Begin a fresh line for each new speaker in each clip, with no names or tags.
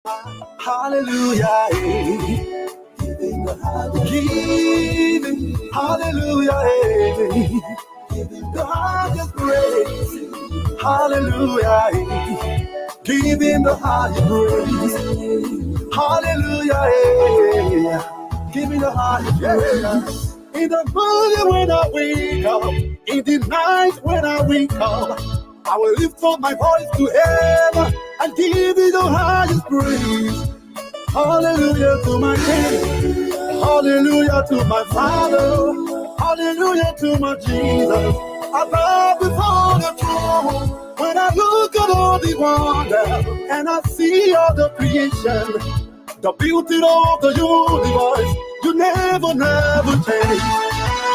Hallelujah. Giving, hallelujah. Giving the highest praise. Hallelujah. Giving the highest praise. Hallelujah. Giving the highest praise. In the morning when I wake up, in the night when I wake up, I will lift up my voice to heaven and give you the highest praise. Hallelujah to my King. Hallelujah to my Father. Hallelujah to my Jesus. I bow before the throne. When I look at all the wonder and I see all the creation, the beauty of the universe, you never, never change.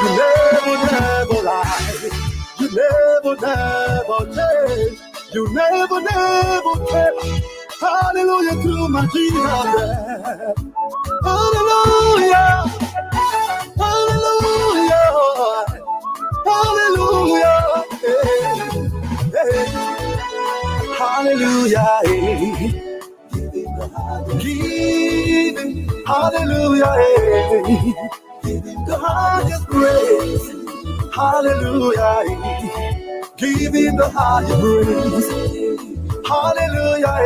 You never, never lie. You never, never change. You never, never change. Hallelujah to my Jesus. Hallelujah. Hallelujah. Hallelujah. Hey, hey. Hallelujah. Hey. Giving, hallelujah, giving the highest praise, hallelujah, giving the highest praise, hallelujah,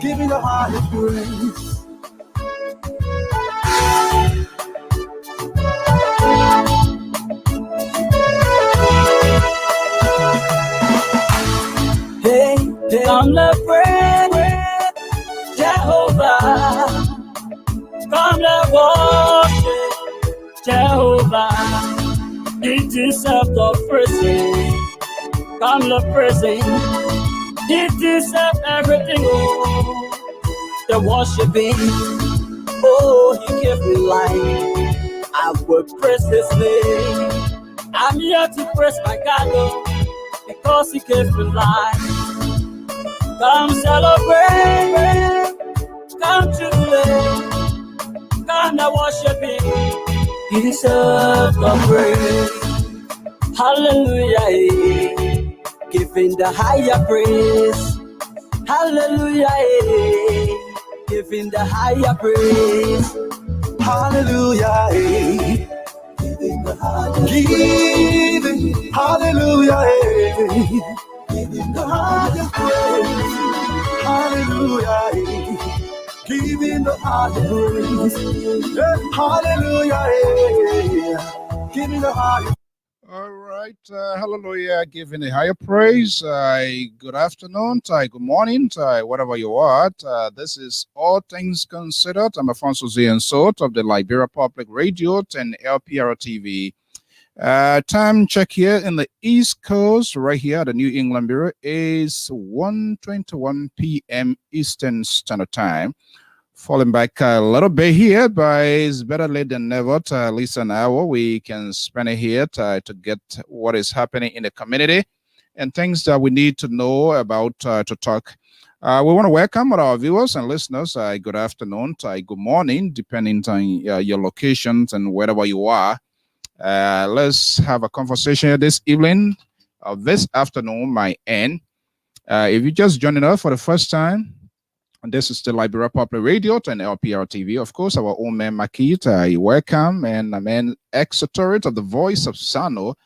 giving the highest praise.
Hey, come let's pray, Jehovah. Come let's worship Jehovah. He deserves the praise. Come let's praise Him. He deserves everything. Oh, the worshiping. Oh, He gave me life. I will praise His name. I'm here to praise my God, oh, because He gave me life. Come celebrate, come jubilate, come to worship Him. He deserves the praise. Hallelujah, giving the higher praise. Hallelujah, giving the higher praise.
Hallelujah, giving, hallelujah, giving the highest praise. Hallelujah, giving the highest praise. Hallelujah, giving the highest.
All right, hallelujah, giving a higher praise. Good afternoon, good morning, whatever you are. This is All Things Considered. I'm Alfonso Ziensot of the Liberia Public Radio and Lpr-Tv. Time check here in the East Coast, right here at the New England Bureau, is 1:21 p.m. Eastern Standard Time. Falling back a little bit here, but it's better late than never. At least an hour we can spend it here to get what is happening in the community and things that we need to know about to talk. We want to welcome our viewers and listeners. Good afternoon, good morning, depending on your locations and wherever you are. Let's have a conversation this evening, this afternoon, my end. If you're just joining us for the first time, this is the Liberia Public Radio and Lpr-Tv. Of course, our own man Makit, welcome, and a man ex-authority of the Voice of Sano,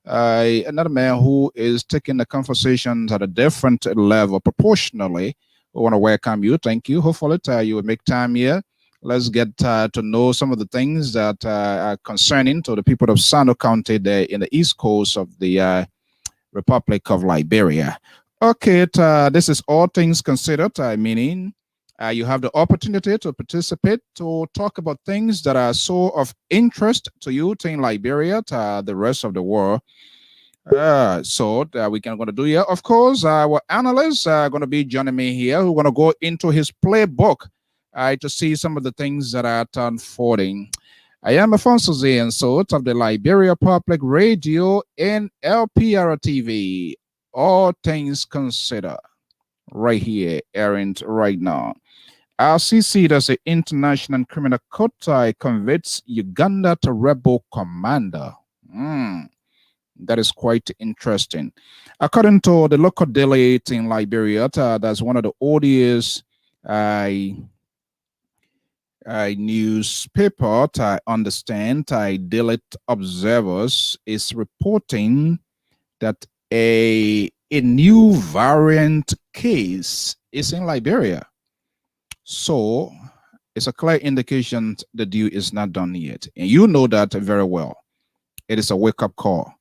another man who is taking the conversations at a different level proportionally. We want to welcome you. Thank you. Hopefully, you will make time here. Let's get to know some of the things that are concerning to the people of Sano County there in the east coast of the Republic of Liberia. Okay, this is All Things Considered, meaning you have the opportunity to participate, to talk about things that are so of interest to you in Liberia, to the rest of the world. So we can going to do here. Of course, our analysts are going to be joining me here. We're going to go into his playbook to see some of the things that are unfolding. I am Alfonso Ziensot of the Liberia Public Radio and Lpr-Tv. All Things Considered, right here, airing right now. RCC, that's the International Criminal Court, convicts Uganda to rebel commander. That is quite interesting. According to the local daily in Liberia, that's one of the oldest I newspaper, I understand, I daily observers is reporting that a new variant case is in Liberia. So it's a clear indication the deal is not done yet. And you know that very well. It is a wake-up call.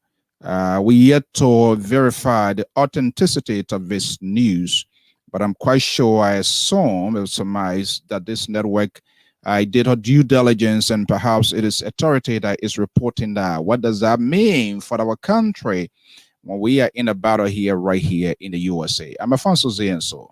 We yet to verify the authenticity of this news, but I'm quite sure I assume, or surmise that this network I did her due diligence, and perhaps it is authority that is reporting that. What does that mean for our country when we are in a battle here, right here in the USA? I'm Alfonso Zienso.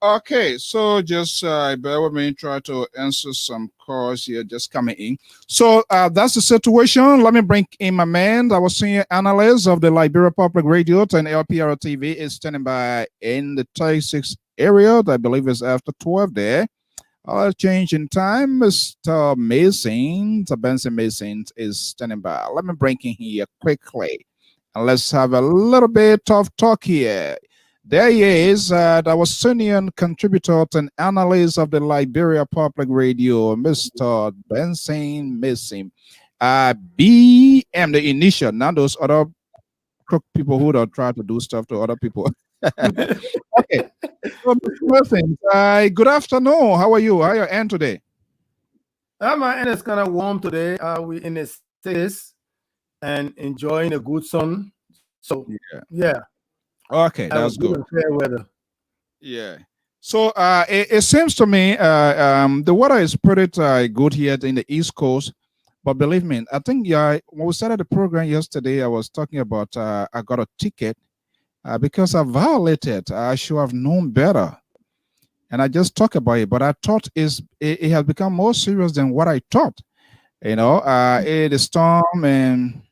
Okay, so just bear with me, try to answer some calls here just coming in. So that's the situation. Let me bring in my man, our senior analyst of the Liberia Public Radio and Lpr-Tv is standing by in the 36 area. I believe it's after 12 there. Change in time. Mr. Mason, Mr. Benson Mason is standing by. Let me bring in here quickly. And let's have a little bit of talk here. There he is, our senior contributor and analyst of the Liberia Public Radio, Mr. Benson Mason. BM, the initial, not those other crook people who don't try to do stuff to other people. Okay. So, Mr. Mason, good afternoon. How are you? How are you end today?
My end is kind of warm today. We in the cities and enjoying a good sun. So yeah.
Okay, that's good.
Fair weather.
Yeah. So it seems to me the weather is pretty good here in the East Coast. But believe me, I think when we started the program yesterday, I was talking about I got a ticket because I violated. I should have known better. And I just talked about it, but I thought it has become more serious than what I thought. You know, it is storm and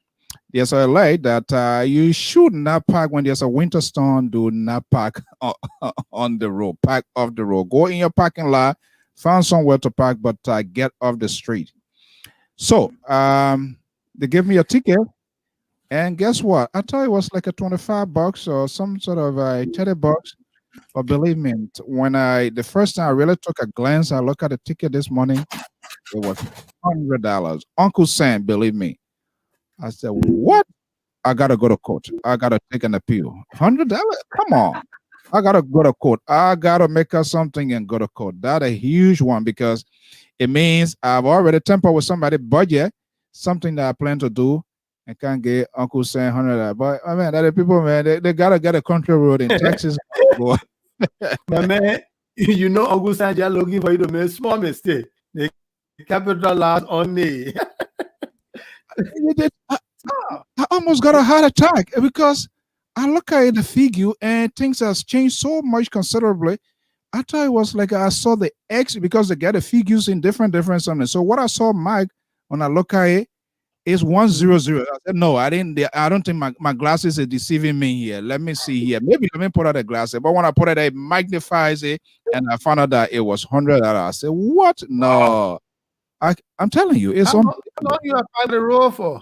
there's a light that you should not park when there's a winter storm. Do not park on the road. Park off the road. Go in your parking lot, find somewhere to park, but get off the street. So they gave me a ticket, and guess what? I thought it was like a $25 or some sort of $30. But believe me, when the first time I really took a glance, I looked at the ticket this morning. It was $100. Uncle Sam, believe me. I said, what? I got to go to court. I got to take an appeal. $100? Come on. I got to go to court. I got to make up something and go to court. That's a huge one because it means I've already tempered with somebody budget, something that I plan to do, and can't get Uncle Sam $100. But I mean, that people, man, they got to get a country road in Texas.
My man, you know Uncle Sam just looking for you to make a small mistake. The capitalize on the...
I almost got a heart attack because I look at the figure and things has changed so much considerably. I thought it was like I saw the X because they get the figures in different something. So what I saw, Mike, when I look at it, is 100. I said, no, I don't think my glasses are deceiving me here. Let me see here. Maybe let me put out the glasses. But when I put it, it magnifies it, and I found out that it was $100. I said, what? No. I'm telling you, it's
how long you have parked the road for?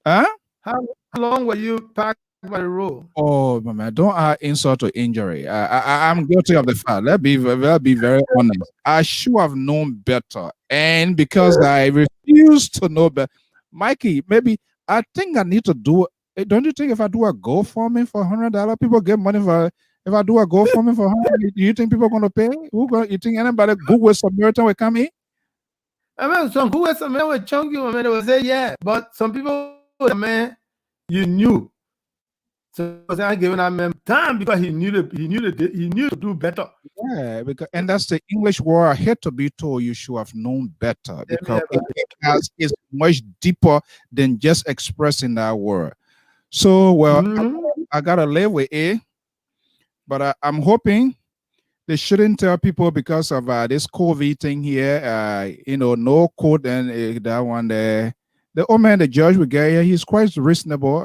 Huh?
How long were you parked by the road?
Oh, man, don't add insult to injury. I'm guilty of the fact. Let's be very honest. I should have known better, and because I refuse to know better, Mikey, maybe I think I need to do. Don't you think if I do a GoFundMe for $100, people get money for? If I do a GoFundMe for $100, do you think people are going to pay? You think anybody Google Samaritan will come in?
I mean, some Google Samaritan will chunk you. I mean, they will say yeah, but some people, man, you knew. So I was giving that man time because he knew to do better.
Yeah, and that's the English word. I hate to be told you should have known better because it's much deeper than just expressing that word. So, well, I gotta live with it, but I'm hoping they shouldn't tell people because of this COVID thing here. No code and that one there. The old man, the judge we get here, he's quite reasonable.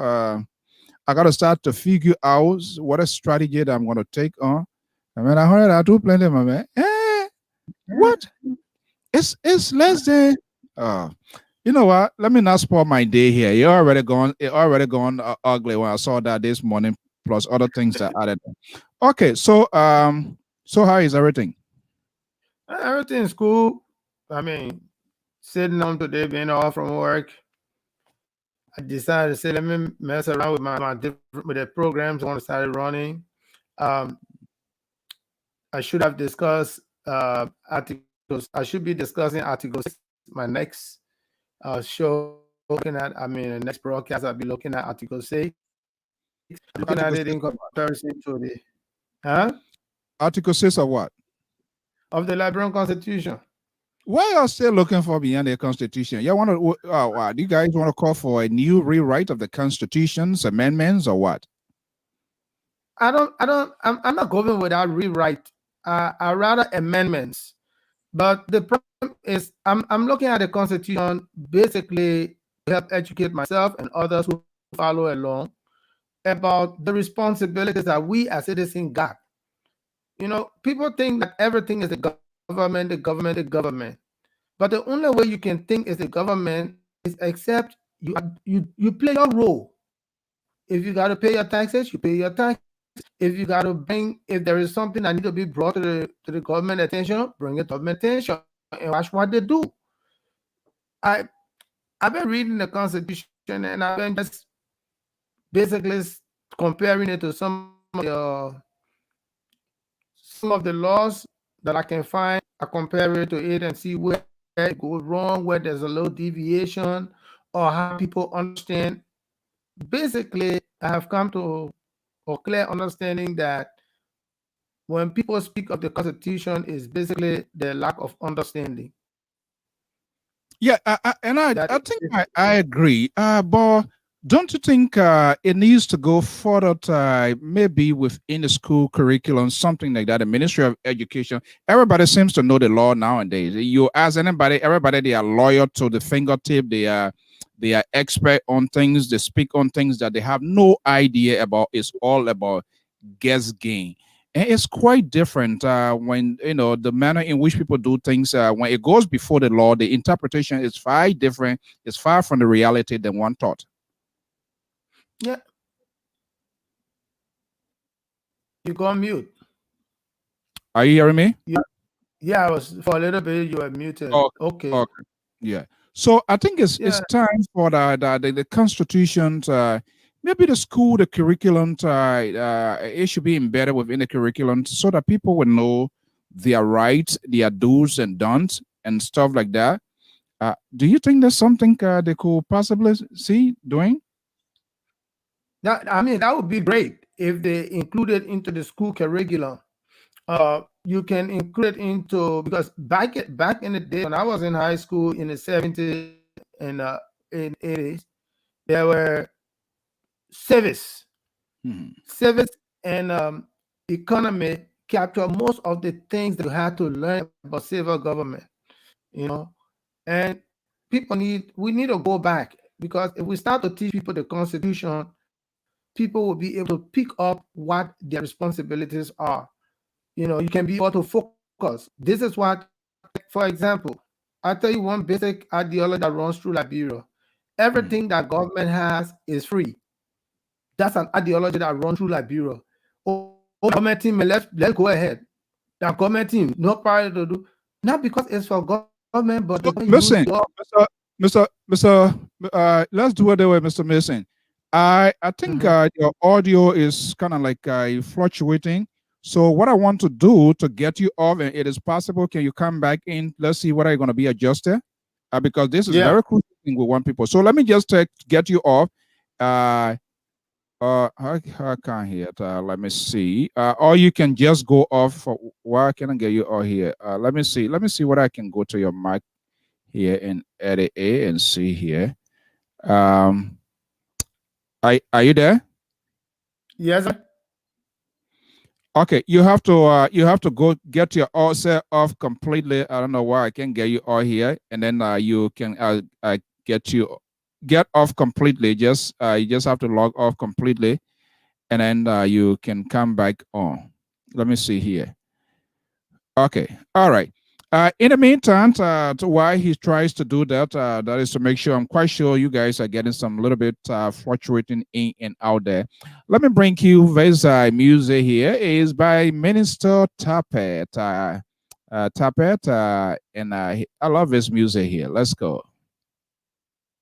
I got to start to figure out what a strategy that I'm going to take on. I mean, I heard I do plenty, my man. What? It's less than. You know what? Let me not spoil my day here. It already gone ugly when I saw that this morning. Plus other things that added. Okay, so how is everything?
Everything's cool. I mean, sitting home today, being off from work. I decided to say, let me mess around with with the programs I want to start running. I should have discussed articles. I should be discussing articles. My next show, looking at, the next broadcast, I'll be looking at Article 6. Looking at it in comparison to the
Article 6 of what?
Of the Liberian Constitution.
Why are you still looking for beyond the Constitution? You want to? Do you guys want to call for a new rewrite of the Constitution's amendments or what?
I'm not going without rewrite. I rather amendments. But the problem is, I'm looking at the Constitution basically to help educate myself and others who follow along about the responsibilities that we as citizens got. People think that everything is the government, the government, the government. But the only way you can think is the government is except you play your role. If you got to pay your taxes, you pay your taxes. If you got to if there is something that needs to be brought to the government attention, bring it to government attention and watch what they do. I've been reading the Constitution and I've been just basically comparing it to some of the laws that I can find. I compare it to it and see where it goes wrong, where there's a little deviation, or how people understand. Basically, I have come to a clear understanding that when people speak of the Constitution, is basically the lack of understanding.
Yeah, I think I agree. But don't you think it needs to go further to maybe within the school curriculum, something like that? The Ministry of Education, everybody seems to know the law nowadays. You ask everybody they are loyal to the fingertip. They are expert on things. They speak on things that they have no idea about. It's all about guess game. And it's quite different when the manner in which people do things. When it goes before the law, the interpretation is far different. It's far from the reality than one thought.
Yeah. You go on mute.
Are you hearing me?
Yeah, I was for a little bit. You were muted. Okay.
Yeah. So I think it's time for the Constitution. Maybe the school, the curriculum, it should be embedded within the curriculum so that people will know their rights, their do's and don'ts, and stuff like that. Do you think there's something they could possibly see doing?
That would be great if they include it into the school curriculum. You can include it into, because back in the day when I was in high school in the 70s and in 80s, there were service and economy capture most of the things that you had to learn about civil government. And we need to go back, because if we start to teach people the Constitution, people will be able to pick up what their responsibilities are. You can be able to focus. This is what, for example, I'll tell you one basic ideology that runs through Liberia. Everything that government has is free. That's an ideology that runs through Liberia. Government team, let's go ahead. That government team, no power to do. Not because it's for government, but
listen, Mr. Let's do it that way, Mr. Mason. I think your audio is kind of like fluctuating. So what I want to do to get you off, and it is possible, can you come back in? Let's see what are you going to be adjusted, because this is very crucial thing we want people. So let me just get you off. I can't hear it. Let me see. Or you can just go off. Why can I get you all here? Let me see. Let me see what I can go to your mic here and edit A and see here. Are you there?
Yes.
Okay, you have to go get your all set off completely. I don't know why I can't get you all here, and then you can get off completely. Just you just have to log off completely, and then you can come back on. Let me see here. Okay, all right. In the meantime, to why he tries to do that, that is to make sure, I'm quite sure you guys are getting some little bit fluctuating in and out there. Let me bring you this music here. It is by Minister Tapet. Tapet, and I love this music here. Let's go.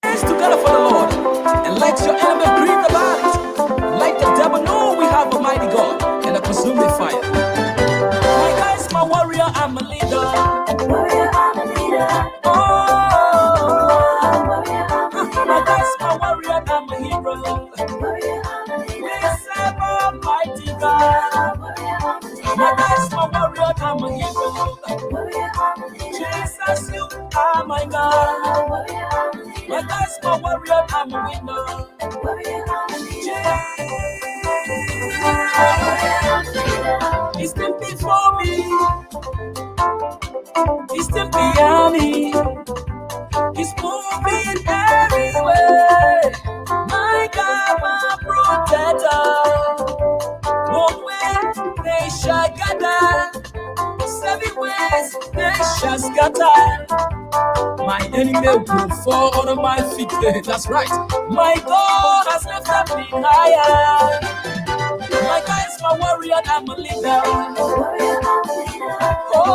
Together for the Lord, and let your enemy breathe about it. Let the devil know we have a mighty God and a consuming fire. My guy's my warrior, I'm a leader. Warrior, I'm a leader. Oh, my guy's my warrior, I'm a hero. Warrior, I'm a leader. We serve a mighty God. My guy's my warrior, I'm a hero. Warrior, I'm a leader. Jesus, you are my God. My guy's my warrior, I'm a winner. He's still before me. He's still behind me. He's moving everywhere. My God, my protector. One way they shall gather. 7 ways they shall scatter. My enemy will fall under my feet. That's right. My God has lifted me higher. My God is my warrior, I'm a leader. Oh,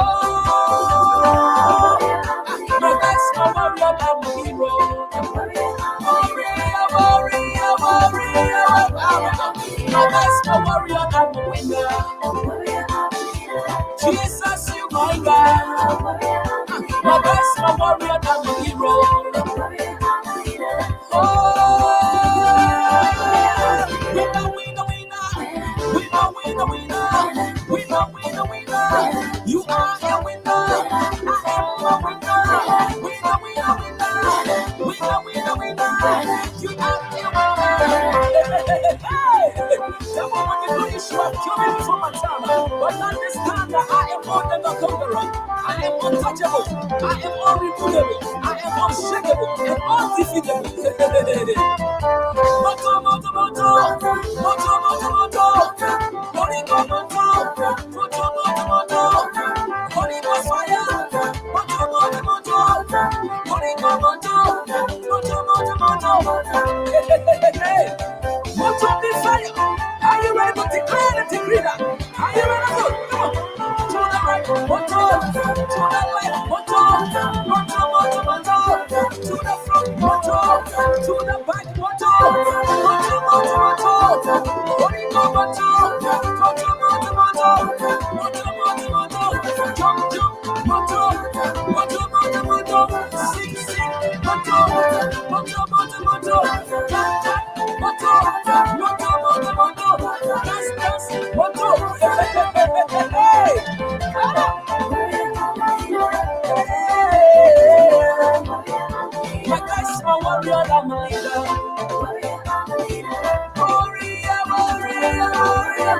my God is my warrior, I'm a hero. Warrior, warrior, warrior, warrior. My God is my warrior, I'm a winner. Jesus, you my God. My God is my warrior, I'm a hero. Oh, winner, winner, winner, winner, winner, winner, winner, winner, winner. You are a winner. I am a winner. Winner, winner, winner, winner, winner, winner. You are a winner. Hey, the moment you know you should have killed me before my time, but understand that I am more than a conqueror. I am untouchable. I am unremovable. I am unshakable and undefeatable. Moto, moto, moto, moto, moto, moto. Holy God, moto, moto, moto, moto. Holy God, fire. Moto, moto, moto. Holy God, moto, moto, moto, moto. Hey, moto, be fire. Are you ready to declare and decree that? Are you ready to go? Come on. To the right, moto, to the left, moto, moto, moto, moto. To the front, moto, to the back, moto, moto, moto, moto. Holy God, moto, moto, moto, moto, moto, moto, moto. Jump, jump, moto, moto, moto, moto. Sing, sing, moto, moto, moto, moto. Tap, tap, moto, moto, moto, moto. Dance, dance, moto. Hey, come on. My guy's my warrior, I'm a leader. Warrior, warrior, warrior.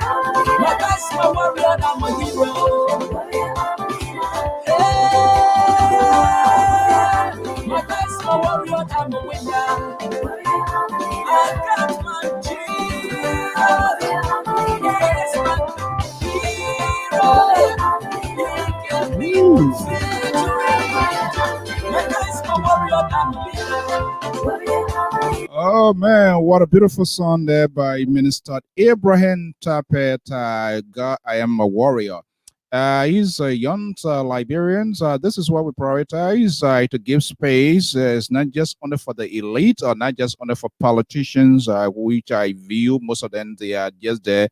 My guy's my warrior, I'm a hero. Hey, my guy's my warrior, I'm a winner. I got my Jesus. Yes, my hero. He gave me victory. My guy's my warrior, I'm a leader.
Oh man, what a beautiful song there by Minister Abraham Tapet. God, I am a warrior. He's a young Liberian. This is what we prioritize to give space. It's not just only for the elite or not just only for politicians, which I view most of them, they are just there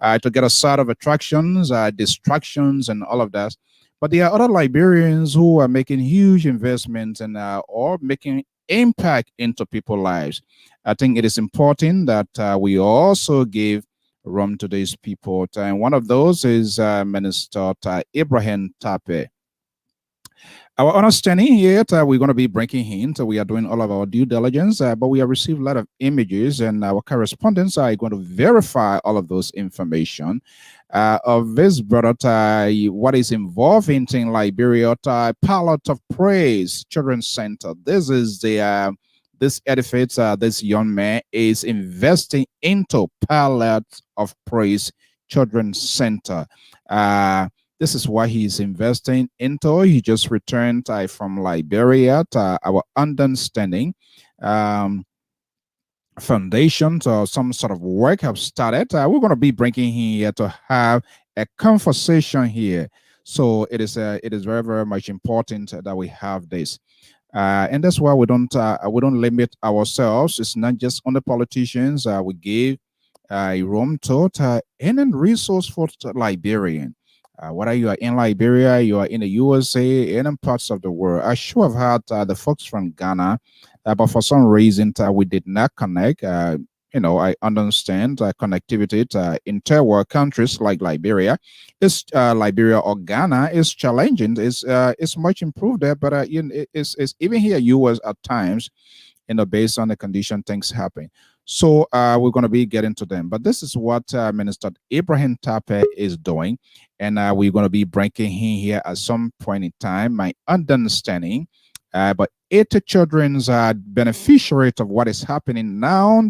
to get a side of attractions, distractions, and all of that. But there are other Liberians who are making huge investments and or making impact into people's lives. I think it is important that we also give room to these people. And one of those is Minister Abraham Tape. Our understanding here, we're going to be breaking hint. We are doing all of our due diligence, but we have received a lot of images, and our correspondents are going to verify all of those information. of this brother, what is involved in Liberia, Pilot of Praise Children's Center. This is the this edifice, this young man is investing into Pilot of Praise Children's Center. This is what he's investing into. He just returned from Liberia. Our understanding. Foundations or some sort of work have started. We're going to be bringing him here to have a conversation here. So it is very, very much important that we have this. And that's why we don't limit ourselves. It's not just on the politicians. We give a room to any resource for Liberian. Whether you are in Liberia, you are in the USA, any parts of the world. I should have had the folks from Ghana, but for some reason we did not connect. I understand connectivity in third world countries like Liberia. Liberia or Ghana is challenging. It's much improved there, but it's even here US at times, based on the condition, things happen. So we're going to be getting to them. But this is what Minister Ibrahim Tape is doing. And we're going to be bringing him here at some point in time. My understanding, but 80 children's beneficiary of what is happening now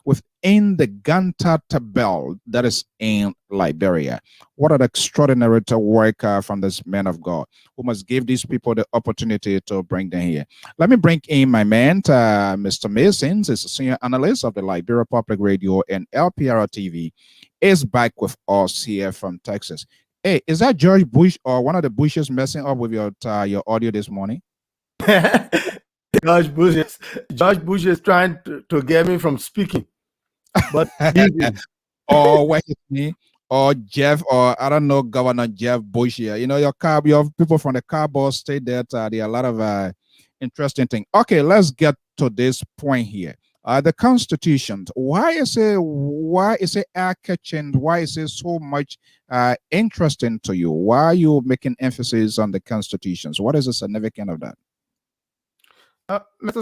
within the Ganta Tabel that is in Liberia. What an extraordinary work from this man of God who must give these people the opportunity to bring them here. Let me bring in my man, Mr. Masons, is a senior analyst of the Liberia Public Radio and Lpr-Tv, is back with us here from Texas. Hey, is that George Bush or one of the Bushes messing up with your audio this morning?
George Bush is trying to get me from speaking, but
or what is me, or Jeff, or I don't know, Governor Jeff Bush here. Your people from the Carbon state that there are a lot of interesting things. Okay, let's get to this point here. The Constitution. Why is it eye-catching? Why is it so much interesting to you? Why are you making emphasis on the Constitutions? What is the significance of that?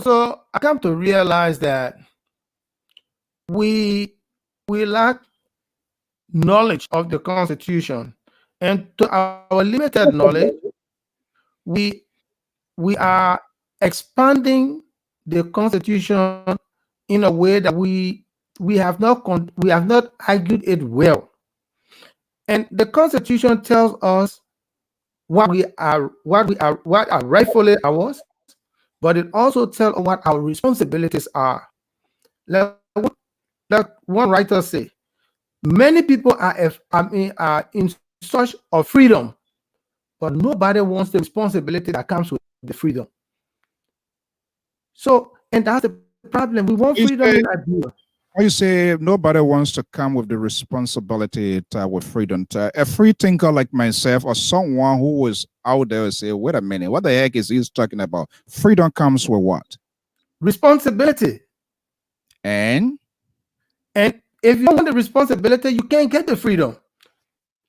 So I come to realize that we lack knowledge of the Constitution, and to our limited knowledge, we are expanding the Constitution in a way that we have not argued it well. And the Constitution tells us what are rightfully ours, but it also tells us what our responsibilities are. Like one writer say, many people are in search of freedom, but nobody wants the responsibility that comes with the freedom. So, and that's the problem. We want freedom in Liberia.
You say nobody wants to come with the responsibility with freedom. A free thinker like myself or someone who was out there say, wait a minute, what the heck is he talking about? Freedom comes with what?
Responsibility.
And
if you want the responsibility, you can't get the freedom.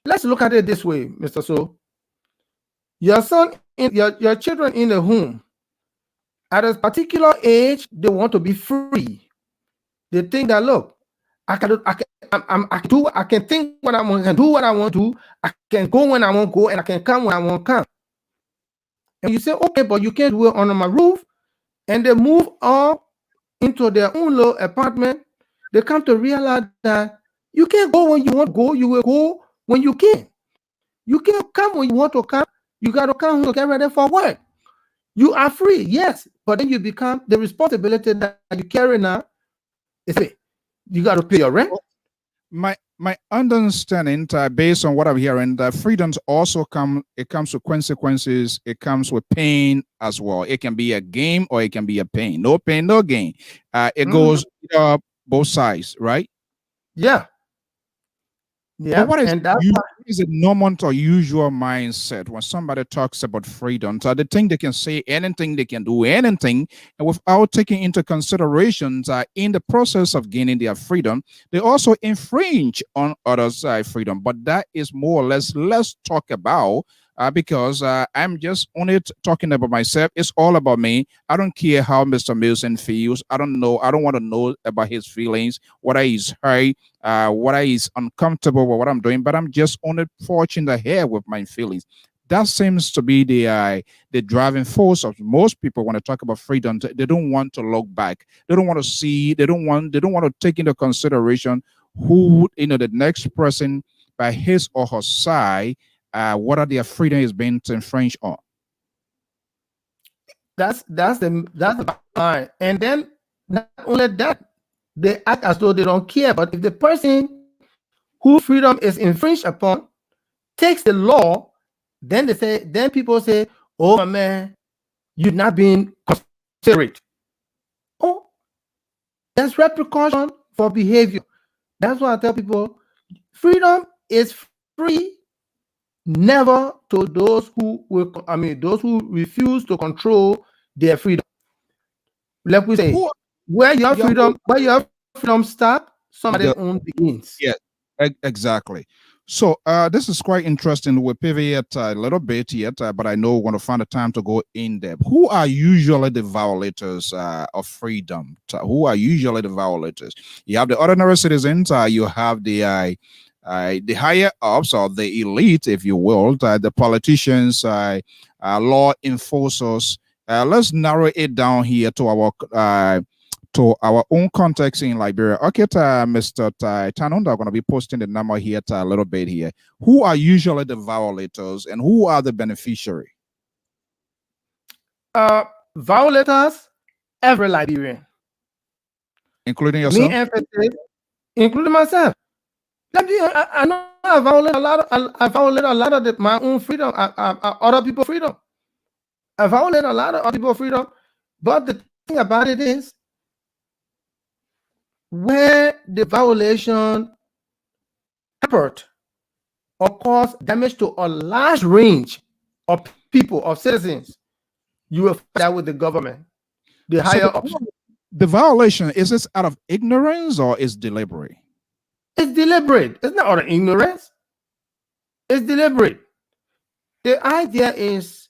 Let's look at it this way, Mr. So. Your son, your children in the home, at a particular age, they want to be free. They think that, look, I can think what I want, I can do what I want to, I can go when I want to go, and I can come when I want to come. And you say, okay, but you can't do it under my roof. And they move up into their own little apartment. They come to realize that you can't go when you want to go, you will go when you can. You can't come when you want to come. You got to come to get ready for work. You are free, yes, but then you become the responsibility that you carry now. You got to pay your rent.
My understanding, based on what I'm hearing, that freedoms also comes with consequences. It comes with pain as well. It can be a gain or it can be a pain. No pain, no gain. It goes both sides, right?
Yeah. Yeah.
But what is a normal or usual mindset when somebody talks about freedom? So they think they can say anything, they can do anything, and without taking into considerations in the process of gaining their freedom, they also infringe on others' freedom. But that is more or less, let's talk about because I'm just only talking about myself. It's all about me. I don't care how Mr. Milson feels. I don't know. I don't want to know about his feelings, whether he's hurt, whether he's uncomfortable with what I'm doing. But I'm just only forging ahead with my feelings. That seems to be the driving force of most people when they talk about freedom. They don't want to look back. They don't want to see. They don't want to take into consideration who the next person by his or her side, what are their freedom is being infringed on.
That's the line. And then not only that, they act as though they don't care. But if the person whose freedom is infringed upon takes the law, then people say, "Oh my man, you're not being considerate." Oh, there's repercussion for behavior. That's why I tell people, freedom is free, never to those who refuse to control their freedom. Like we say, where your freedom start, somebody own begins.
Yeah, exactly. So this is quite interesting. We'll pivot a little bit yet, but I know we're going to find a time to go in depth. Who are usually the violators of freedom? Who are usually the violators? You have the ordinary citizens. You have the higher ups or the elite, if you will, the politicians, law enforcers. Let's narrow it down here to our own context in Liberia. Okay, Mr. Tanunda, I'm going to be posting the number here a little bit here. Who are usually the violators and who are the beneficiary?
Violators, every Liberian.
Including yourself?
Including myself. I know I violate a lot of my own freedom, other people's freedom. I violate a lot of other people's freedom. But the thing about it is, where the violation happened or caused damage to a large range of people, of citizens, you will find that with the government, the higher ups.
The violation, is this out of ignorance or is deliberate?
It's deliberate. It's not out of ignorance. It's deliberate. The idea is,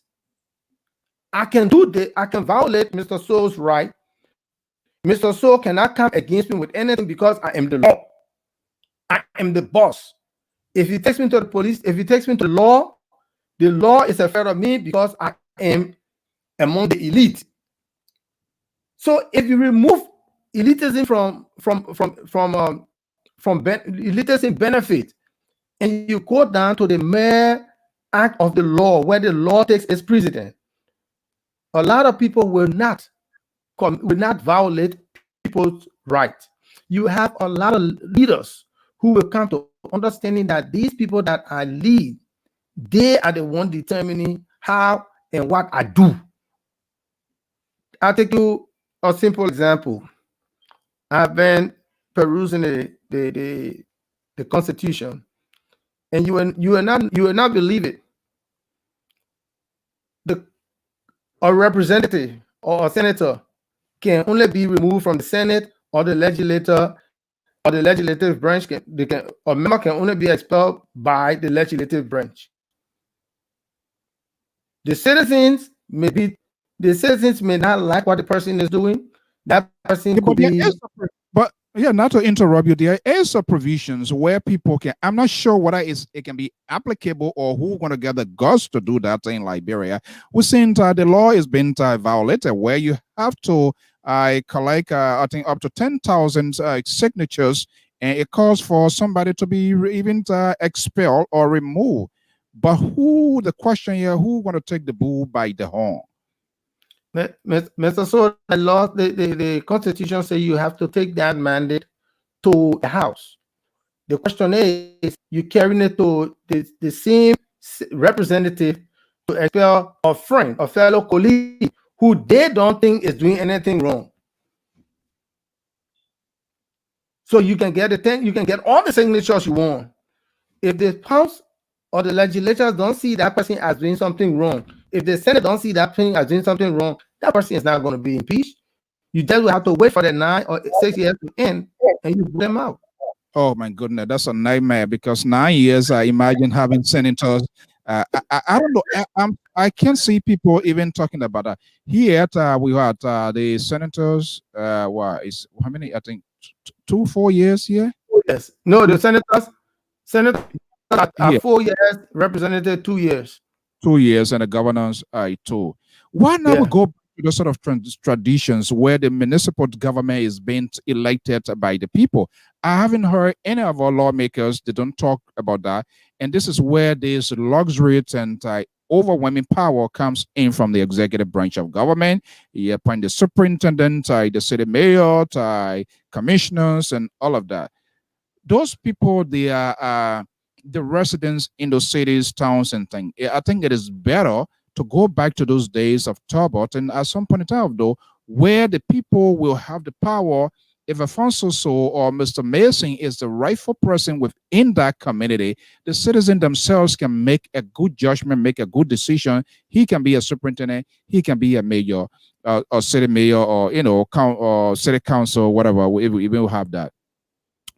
I can violate Mr. So's right. Mr. So cannot come against me with anything because I am the law. I am the boss. If he takes me to the police, if he takes me to the law is afraid of me because I am among the elite. So if you remove elitism from elitism benefit, and you go down to the mere act of the law, where the law takes its precedent, a lot of people will not violate people's rights. You have a lot of leaders who will come to understanding that these people that I lead, they are the one determining how and what I do. I'll take you a simple example. I've been perusing the Constitution, and you will not believe it. A representative or a senator can only be removed from the Senate or the legislature or the legislative branch. A member can only be expelled by the legislative branch. The citizens may not like what the person is doing. That person could be.
But yeah, not to interrupt you, there is a provisions where people can. I'm not sure whether it can be applicable or who's going to get the guts to do that in Liberia. We're saying the law is being violated, where you have to collect, I think, up to 10,000 signatures, and it calls for somebody to be even expelled or removed. But the question here, who going to take the bull by the horn?
Mr. So, the Constitution says you have to take that mandate to the House. The question is, you carrying it to the same representative to expel a friend, a fellow colleague who they don't think is doing anything wrong. So you can get all the signatures you want. If the House or the legislators don't see that person as doing something wrong, if the Senate don't see that person as doing something wrong, that person is not going to be impeached. You just will have to wait for the 9 or 6 years to end, and you put them out.
Oh my goodness, that's a nightmare, because 9 years, I imagine having senators I don't know. I can't see people even talking about that. Here, we had the senators. What is how many? I think 4 years here.
Yes. No, the senators are
Here,
4 years, representative 2 years.
2 years, and the governors 2. Why not we
Yeah.
go back to those sort of traditions where the municipal government is being elected by the people? I haven't heard any of our lawmakers, they don't talk about that. And this is where this luxury and overwhelming power comes in from the executive branch of government. You appoint the superintendent, the city mayor, commissioners, and all of that. Those people, they are the residents in those cities, towns, and things. I think it is better to go back to those days of Turbot, and at some point in time, though, where the people will have the power. If Alfonso So or Mr. Mason is the rightful person within that community, the citizens themselves can make a good judgment, make a good decision. He can be a superintendent, he can be a mayor, or city mayor, or or city council, whatever. We will have that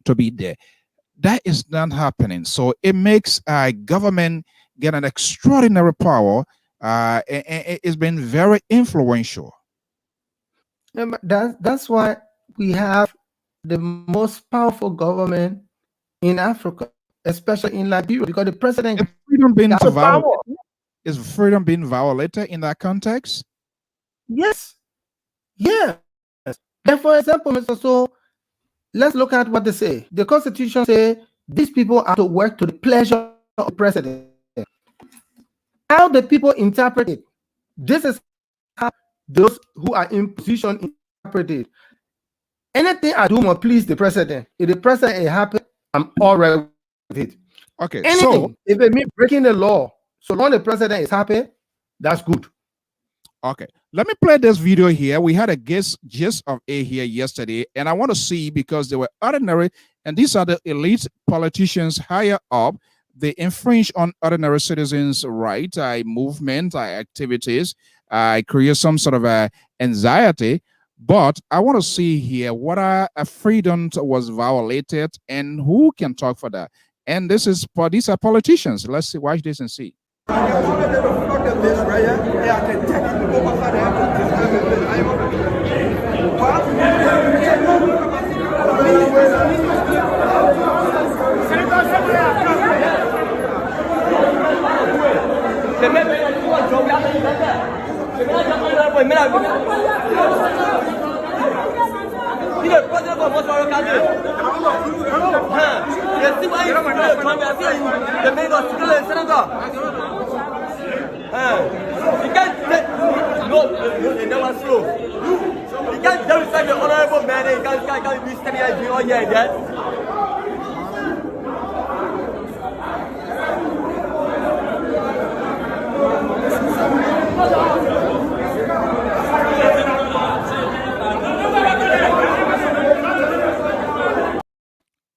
to be there. That is not happening. So it makes government get an extraordinary power. It's been very influential.
Yeah, but that's why we have the most powerful government in Africa, especially in Liberia, because the president
Is freedom being
has the power.
violated? Is freedom being violated in that context?
Yes. Yes. And for example, Mr. So, let's look at what they say. The Constitution says these people are to work to the pleasure of the president. How the people interpret it, this is how those who are in position interpret it. Anything I do must please the president. If the president is happy, I'm all right with it.
Okay,
Anything,
so
if it means breaking the law, so long the president is happy, that's good.
okay, let me play this video here. We had a gist of A here yesterday, and I want to see, because they were ordinary, and these are the elite politicians higher up. They infringe on ordinary citizens' rights, movement, activities, create some sort of anxiety. But I want to see here what a freedom was violated and who can talk for that. And these are politicians. Let's see, watch this and see.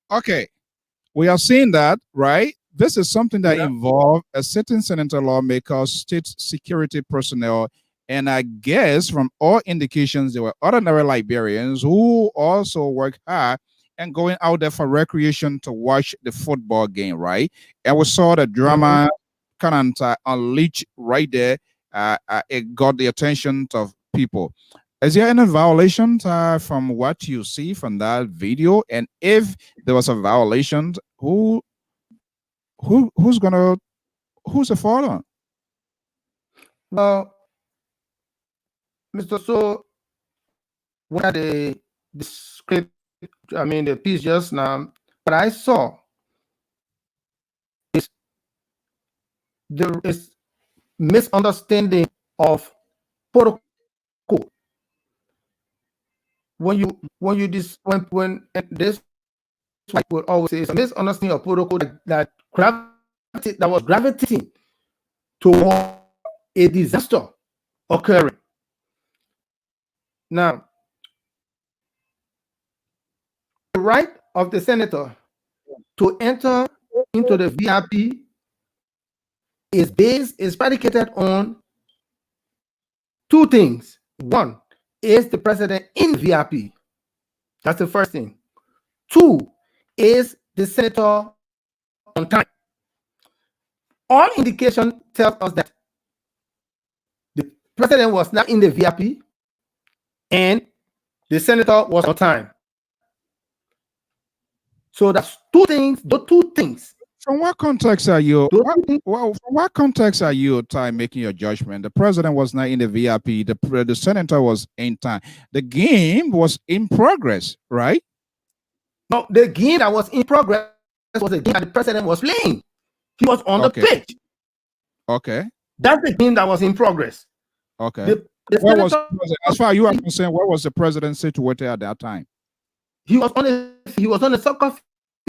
Okay, we are seeing that, right? This is something that involves a certain senator, lawmaker, state security personnel, and I guess from all indications, there were ordinary Liberians who also work hard and going out there for recreation to watch the football game, right? And we saw the drama kind of unleashed right there. It got the attention of people. Is there any violation from what you see from that video? And if there was a violation, who's the fault?
Well, Mr. So, what the script, I mean, the piece just now, what I saw is there is misunderstanding of protocol. When this would always say it's a misunderstanding of protocol that was gravitating toward a disaster occurring. Now, the right of the senator to enter into the VIP is predicated on two things. One is the president in VIP. That's the first thing. Two is the senator on time. All indication tells us that the president was not in the VIP and the senator was on time. So that's two things. Those two things.
From what context are you? From what context are you making your judgment? The president was not in the VIP. The senator was in time. The game was in progress, right?
No, the game that was in progress was the game that the president was playing. He was on the pitch.
Okay.
That's the game that was in progress.
Okay. As far as you are concerned, where was the president situated at that time?
He was on the soccer field.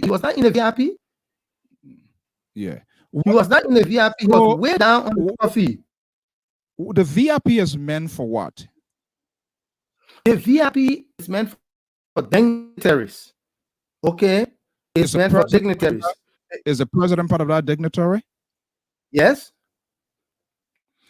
He was not in the VIP.
Yeah.
He was not in the VIP. He was way down on the soccer field.
The VIP is meant for what?
The VIP is meant for dignitaries. Okay? It's meant for dignitaries.
Is the president part of that dignitary?
Yes.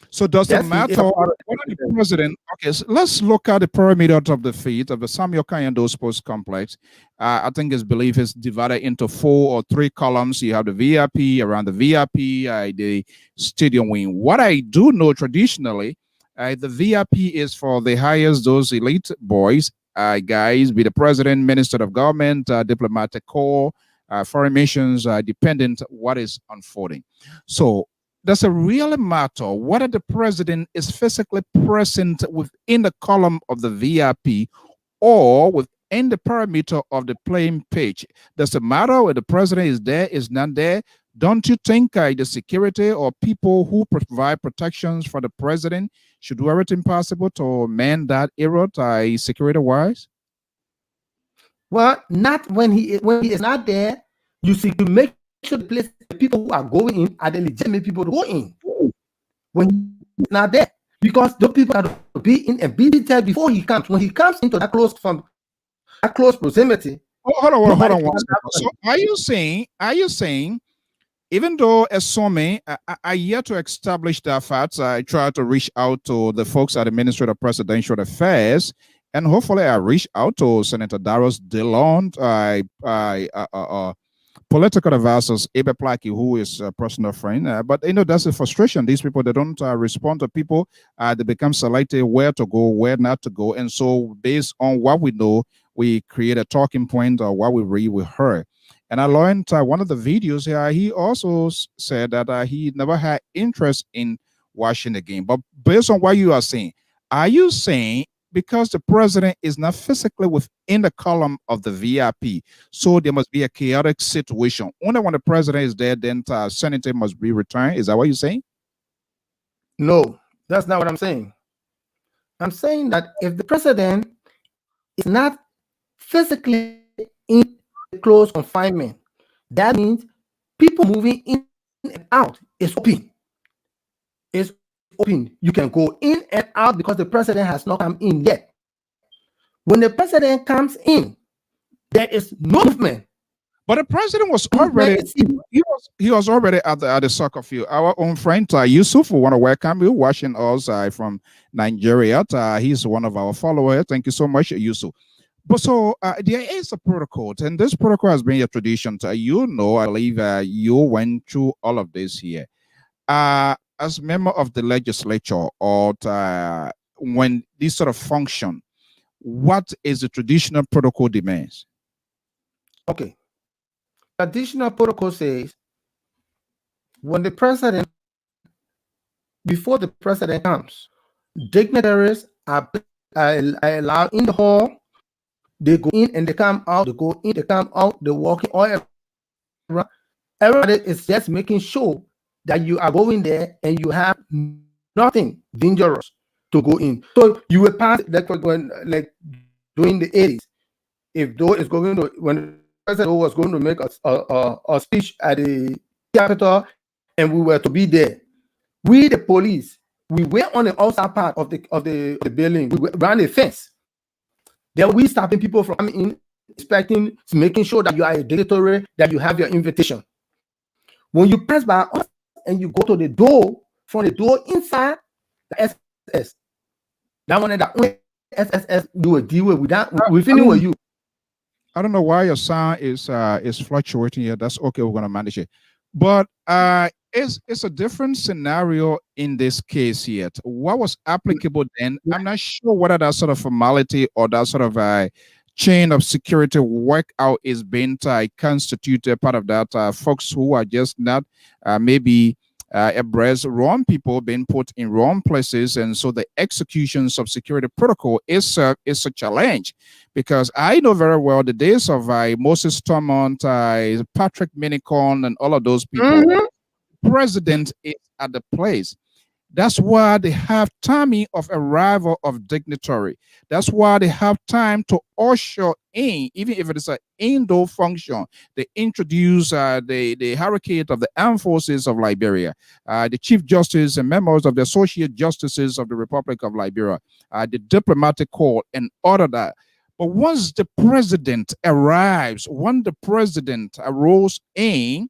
So does it matter what the president? Okay, so let's look at the pyramid of the feet of the Samuel Kayando Sports Complex. I think it's believed it's divided into 4 or 3 columns. You have the VIP, around the VIP, the stadium wing. What I do know traditionally, the VIP is for the highest, those elite boys, guys, be the president, minister of government, diplomatic corps, foreign missions, dependent what is unfolding. So does it really matter whether the president is physically present within the column of the VIP or within the perimeter of the playing pitch? Does it matter whether the president is there, is not there? Don't you think the security or people who provide protections for the president should do everything possible to man that area, security-wise?
Well, not when he is not there. You see, to make sure the people who are going in are the legitimate people to go in. When he's not there, because those people have to be in and be detailed before he comes. When he comes into that close proximity.
Hold on one second. So are you saying, even though assuming I yet to establish that fact, I try to reach out to the folks at the Ministry of Presidential Affairs, and hopefully I reach out to Senator Darius DeLong, political advisors, Abe Plaki, who is a personal friend. But that's a frustration. These people, they don't respond to people. They become selected where to go, where not to go. And so based on what we know, we create a talking point or what we read, we heard. And I learned one of the videos here, he also said that he never had interest in watching the game. But based on what you are saying, are you saying because the president is not physically within the column of the VIP, so there must be a chaotic situation? Only when the president is there, then senator must be returned. Is that what you're saying?
No, that's not what I'm saying. I'm saying that if the president is not physically in close confinement, that means people moving in and out is open. It's open. You can go in and out because the president has not come in yet. When the president comes in, there is no movement.
But the president was already he was already at the soccer field. Our own friend Yusuf, we want to welcome you, watching us from Nigeria. He's one of our followers. Thank you so much, Yusuf. But so there is a protocol, and this protocol has been a tradition. I believe you went through all of this here. As member of the legislature, or when this sort of function, what is the traditional protocol demands?
Okay. Traditional protocol says when the president, before the president comes, dignitaries are allowed in the hall. They go in and they come out. They go in, they come out. They walk in. All everybody is just making sure that you are going there and you have nothing dangerous to go in. So you will pass like during the 80s. If Doe is going to, when President Doe was going to make a speech at the Capitol, and we were to be there, we the police, we were on the outside part of the building. We were around the fence. Then we stopping people from coming in, inspecting, making sure that you are a dignitary, that you have your invitation. When you press by us and you go to the door, from the door inside the SSS, that one that only SSS do a deal with that. We finish with you.
I don't know why your sound is fluctuating here. That's okay. We're gonna manage it. But it's a different scenario in this case yet. What was applicable then? I'm not sure whether that sort of formality or that sort of chain of security workout is being constituted part of that. Folks who are just not maybe abreast, wrong people being put in wrong places, and so the executions of security protocol is a challenge, because I know very well the days of Moses Thurmond, Patrick Minicon, and all of those people. President is at the place. That's why they have timing of arrival of dignitary. That's why they have time to usher in, even if it is an indoor function. They introduce the hierarchy of the armed forces of Liberia, the Chief Justice and members of the Associate Justices of the Republic of Liberia, the diplomatic corps, and order that. But once the president arrives, when the president rolls in,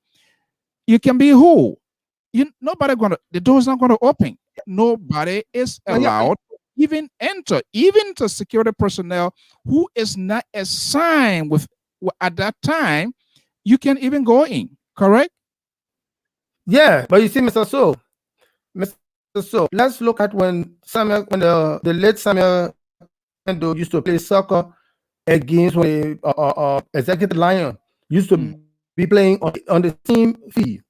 you can be who? Nobody gonna, the door's not gonna open. Nobody is allowed to even enter, even to security personnel who is not assigned with at that time. You can even go in, correct?
Yeah, but you see, Mr. So, let's look at when the late Samuel Endo used to play soccer against when Executive Lion used to be playing on the team field.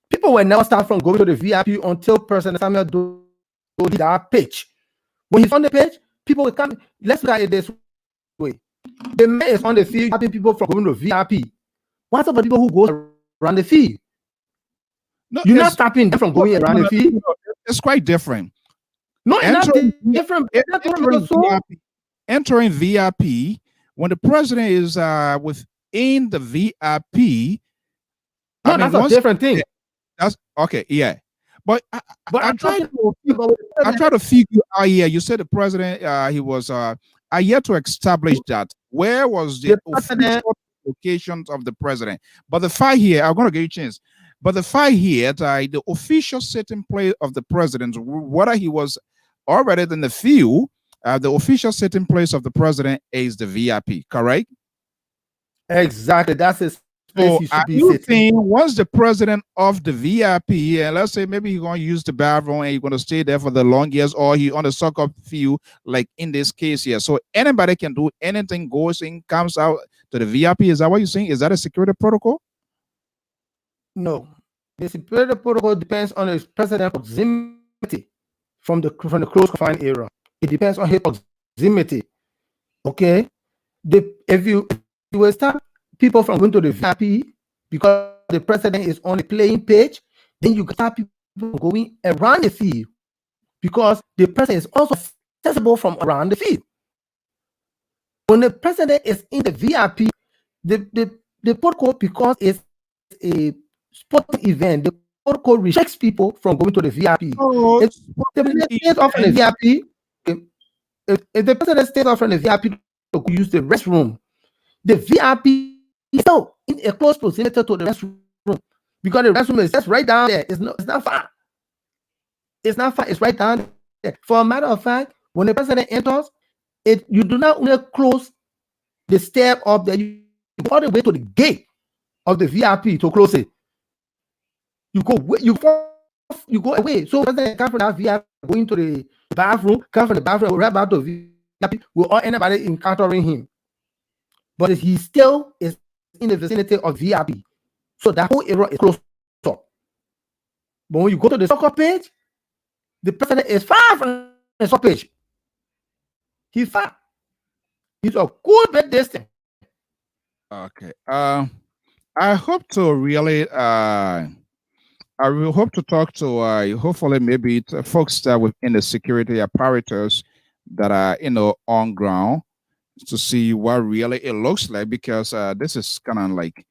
People will never start from going to the VIP until President Samuel do that pitch. When he's on the pitch, people will come. Let's look at it this way. The man is on the field, stopping people from going to VIP. What about people who go around the field?
No,
you're not stopping them from going around the field.
It's quite different.
No, it's not different.
Entering VIP, when the president is within the VIP.
No, that's a different thing.
That's okay, yeah. But I try to figure out here. You said the president, he was I yet to establish that. Where was the official locations of the president? But the fact here, I'm gonna give you a chance. But the fact here, the official sitting place of the president, whether he was already in the field, the official sitting place of the president is the VIP, correct?
Exactly. That's his.
So you think once the president of the VIP, and let's say maybe he's going to use the bathroom and he's going to stay there for the long years, or he on the soccer field, like in this case here. So anybody can do anything, goes in, comes out to the VIP. Is that what you're saying? Is that a security protocol?
No. The security protocol depends on the president's proximity from the close confined area. It depends on his proximity. Okay? If you will start people from going to the VIP because the president is on the playing pitch, then you start people from going around the field because the president is also accessible from around the field. When the president is in the VIP, the protocol, because it's a sporting event, the protocol restricts people from going to the VIP.
Oh,
if the president stays off from the VIP, if the president stays off from the VIP to use the restroom, the VIP is still in a close proximity to the restroom because the restroom is just right down there. It's not far. It's not far. It's right down there. For a matter of fact, when the president enters, you do not only close the step up there, you go all the way to the gate of the VIP to close it. You go away. So the president come from that VIP, going to the bathroom, come from the bathroom, right back to the VIP, without anybody encountering him. But he still is in the vicinity of VIP. So that whole area is closed up. But when you go to the soccer page, the president is far from the soccer page. He's far. He's a good bit distant.
Okay. I hope to really I will hope to talk to hopefully maybe folks that within the security apparatus that are on ground to see what really it looks like, because this is kind of like,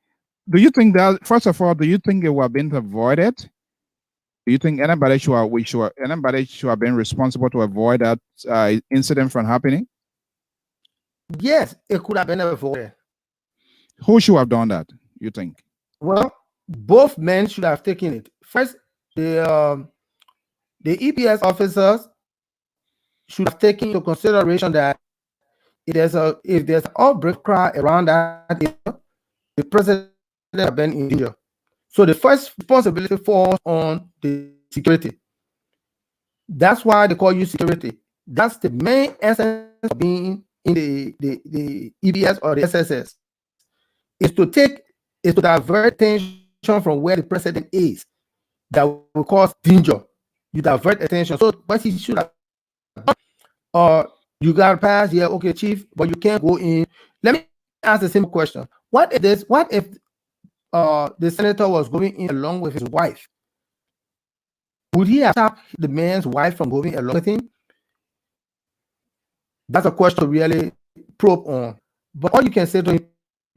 do you think that, first of all, do you think it would have been avoided? Do you think anybody should have been responsible to avoid that incident from happening?
Yes, it could have been avoided.
Who should have done that, you think?
Well, both men should have taken it. First, the EPS officers should have taken into consideration that if there's an outbreak cry around that area, the president have been in danger. So the first responsibility falls on the security. That's why they call you security. That's the main essence of being in the EBS or the SSS. Is to divert attention from where the president is. That will cause danger. You divert attention. So what he should have you got to pass, yeah, okay, chief, but you can't go in. Let me ask a simple question. What if the senator was going in along with his wife? Would he have stopped the man's wife from going along with him? That's a question to really probe on. But all you can say to him,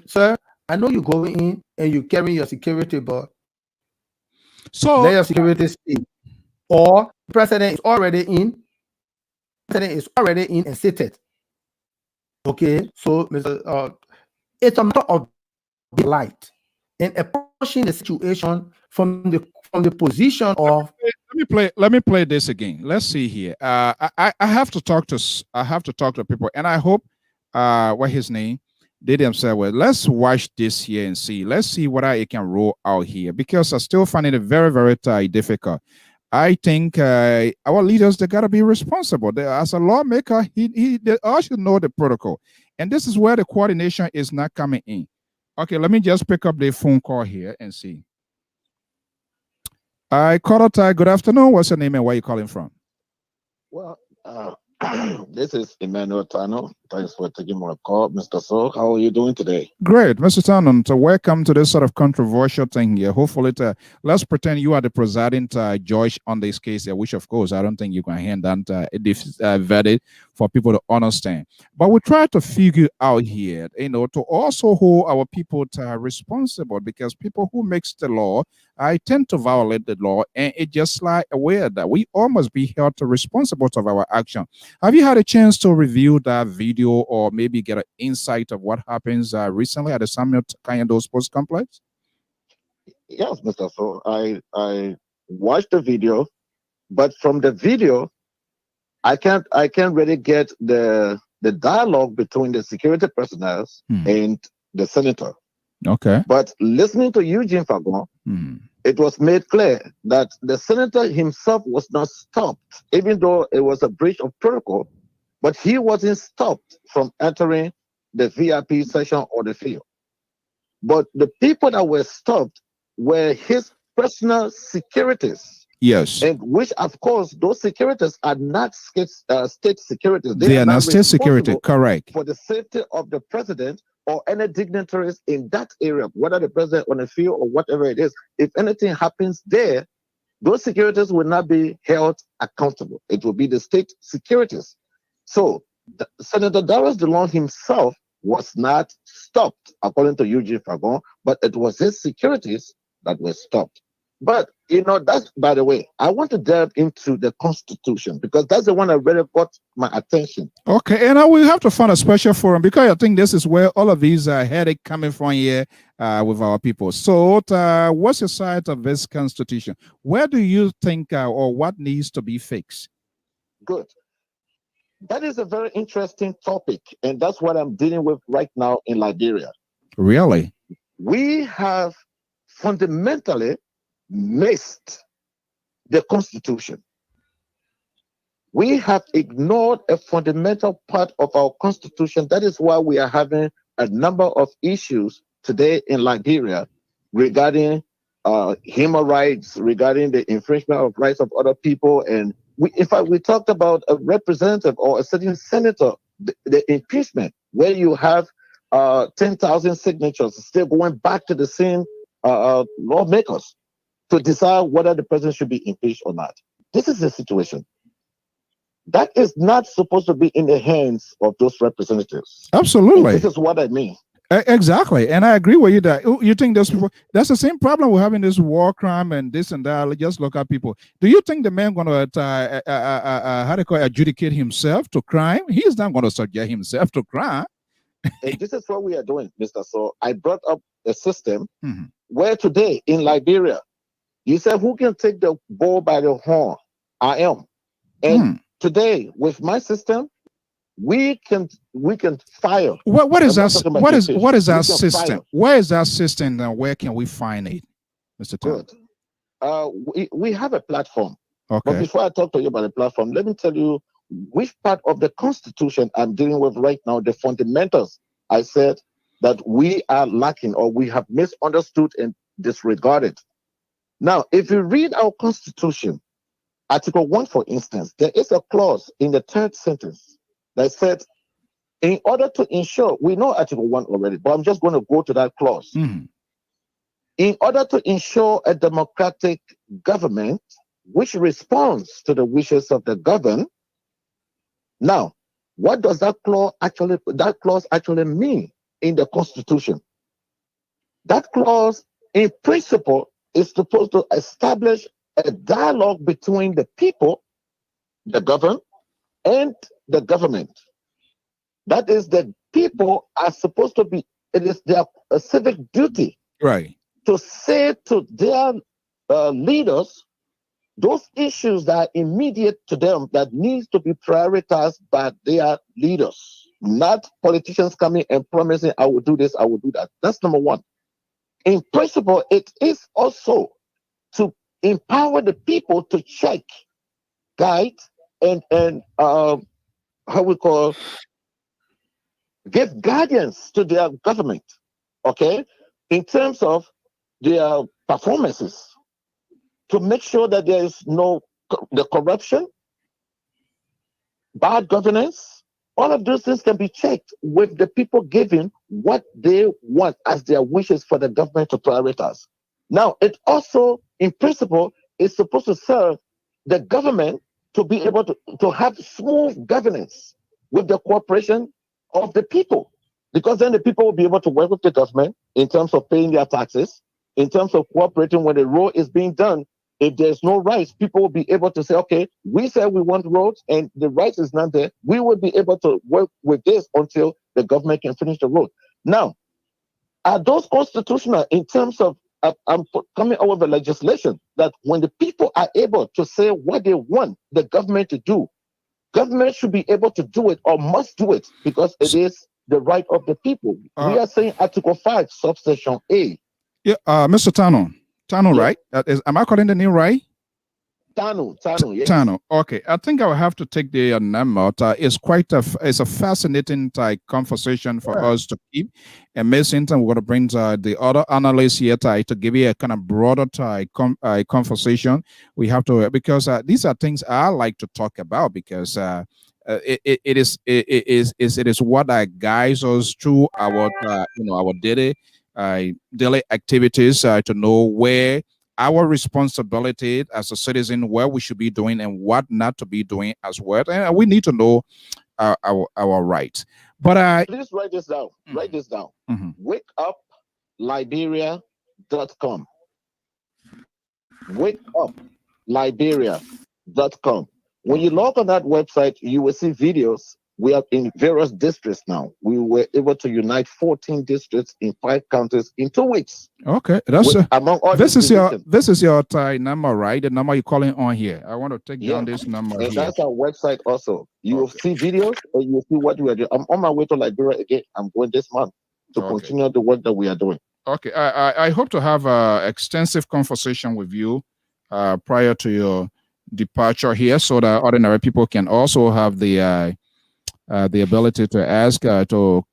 sir, I know you're going in and you're carrying your security, but
so
let your security stay. Or the president is already in. And seated. Okay, so Mr. It's a matter of light and approaching the situation from the position of.
Let me play this again. Let's see here. I have to talk to people, and I hope what his name they themselves well. Let's watch this here and see. Let's see what I can roll out here, because I still find it very, very difficult. I think our leaders, they gotta be responsible. As a lawmaker, they all should know the protocol, and this is where the coordination is not coming in. Okay, let me just pick up the phone call here and see. I called good afternoon. What's your name and where you calling from?
Well, this is Emmanuel Tano. Thanks for taking my call, Mr. So. How are you doing today?
Great, Mr. Tano. So welcome to this sort of controversial thing here. Hopefully, let's pretend you are the presiding judge on this case here, which, of course, I don't think you can hand down the verdict for people to understand. But we try to figure out here, to also hold our people responsible, because people who makes the law, I tend to violate the law, and it just like aware that we all must be held responsible of our action. Have you had a chance to review that video or maybe get an insight of what happens recently at the Samuel Kanyando Sports Complex?
Yes, Mr. So. I watched the video, but from the video, I can't really get the dialogue between the security personnel and the senator.
Okay.
But listening to Eugene Fagon, it was made clear that the senator himself was not stopped, even though it was a breach of protocol, but he wasn't stopped from entering the VIP session or the field. But the people that were stopped were his personal securities.
Yes.
And which, of course, those securities are not state securities.
They are not state security, correct.
For the safety of the president or any dignitaries in that area, whether the president on the field or whatever it is. If anything happens there, those securities will not be held accountable. It will be the state securities. So Senator Darius DeLong himself was not stopped, according to Eugene Fagon, but it was his securities that were stopped. But, that's, by the way, I want to delve into the Constitution, because that's the one that really got my attention.
Okay, and I will have to find a special forum, because I think this is where all of these headache coming from here with our people. So what's your side of this Constitution? Where do you think or what needs to be fixed?
Good. That is a very interesting topic, and that's what I'm dealing with right now in Liberia.
Really?
We have fundamentally missed the Constitution. We have ignored a fundamental part of our Constitution. That is why we are having a number of issues today in Liberia regarding human rights, regarding the infringement of rights of other people. And in fact, we talked about a representative or a certain senator, the impeachment, where you have 10,000 signatures still going back to the same lawmakers to decide whether the president should be impeached or not. This is the situation. That is not supposed to be in the hands of those representatives.
Absolutely.
And this is what I mean.
Exactly. And I agree with you that you think those people, that's the same problem we're having, this war crime and this and that. Just look at people. Do you think the man going to adjudicate himself to crime? He's not going to subject himself to crime.
And this is what we are doing, Mr. So I brought up a system where today in Liberia, you said, who can take the bull by the horn? I am. And today, with my system, we can fire.
What is that? What is that system? Fire. Where is that system and where can we find it? Mr. Tan?
Good. We have a platform.
Okay.
But before I talk to you about the platform, let me tell you which part of the Constitution I'm dealing with right now, the fundamentals I said that we are lacking or we have misunderstood and disregarded. Now, if you read our Constitution, Article 1, for instance, there is a clause in the third sentence that said, in order to ensure, we know Article 1 already, but I'm just going to go to that clause. In order to ensure a democratic government which responds to the wishes of the governed. Now, what does that clause actually mean in the Constitution? That clause, in principle, is supposed to establish a dialogue between the people, the governed, and the government. That is, the people are supposed to be, it is their civic duty,
right,
to say to their leaders those issues that are immediate to them that needs to be prioritized by their leaders, not politicians coming and promising, I will do this, I will do that. That's number one. In principle, it is also to empower the people to check, guide, and how we call, give guidance to their government, okay, in terms of their performances, to make sure that there is no the corruption, bad governance, all of those things can be checked with the people giving what they want as their wishes for the government to prioritize. Now, it also, in principle, is supposed to serve the government to be able to have smooth governance with the cooperation of the people, because then the people will be able to work with the government in terms of paying their taxes, in terms of cooperating when the road is being done. If there's no rights, people will be able to say, okay, we said we want roads and the rights is not there. We will be able to work with this until the government can finish the road. Now, are those constitutional in terms of, I'm coming out with a legislation that when the people are able to say what they want the government to do, government should be able to do it or must do it because it is the right of the people. We are saying Article 5, subsection A.
Yeah, Mr. Tano,
Yeah.
right? Am I calling the name right?
Tano, yes.
Tano. Okay, I think I will have to take the name out. It's it's a fascinating conversation for us to keep. And Ms. Hinton, we're going to bring the other analysts here to give you a kind of broader conversation. We have to, because these are things I like to talk about, because it is what guides us through our our daily activities, to know where our responsibility as a citizen, where we should be doing and what not to be doing as well, and we need to know our rights. But
please write this down. Write this down. WakeUpLiberia.com. WakeUpLiberia.com. When you log on that website, you will see videos. We are in various districts now. We were able to unite 14 districts in 5 counties in 2 weeks.
Okay, that's
among all
this is your number, right? The number you're calling on here. I want to take down this number
and
here.
that's our website also. You will see videos and you will see what we are doing. I'm on my way to Liberia again. I'm going this month to continue the work that we are doing.
Okay, I hope to have an extensive conversation with you prior to your departure here, so that ordinary people can also have the ability to ask, to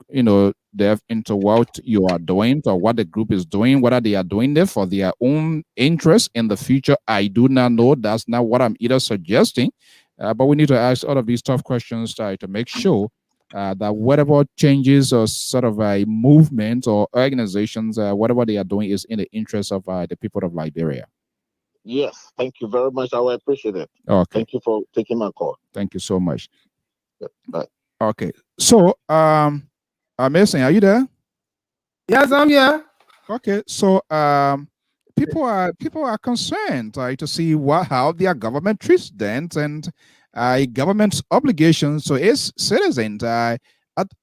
delve into what you are doing or what the group is doing, whether they are doing it for their own interest in the future. I do not know. That's not what I'm either suggesting, but we need to ask all of these tough questions to make sure that whatever changes or sort of a movement or organizations, whatever they are doing is in the interest of the people of Liberia.
Yes, thank you very much. I will appreciate it.
Okay.
Thank you for taking my call.
Thank you so much.
Bye.
Okay. So, Mason, are you there?
Yes, I'm here.
Okay. So, people are concerned to see how their government treats them and government's obligations to its citizens.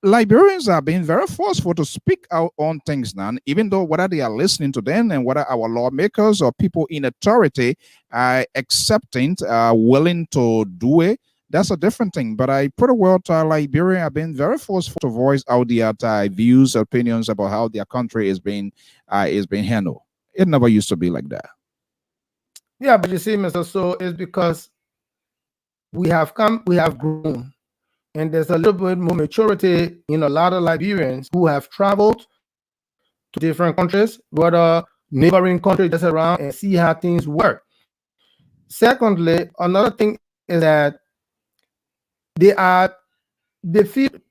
Liberians are being very forceful to speak out on things now, even though whether they are listening to them and whether our lawmakers or people in authority are accepting, willing to do it. That's a different thing. But I pretty well Liberia have been very forceful to voice out their views, opinions about how their country is being handled. It never used to be like that.
Yeah, but you see, Mr. So, it's because we have grown, and there's a little bit more maturity in a lot of Liberians who have traveled to different countries, whether neighboring countries just around, and see how things work. Secondly, another thing is that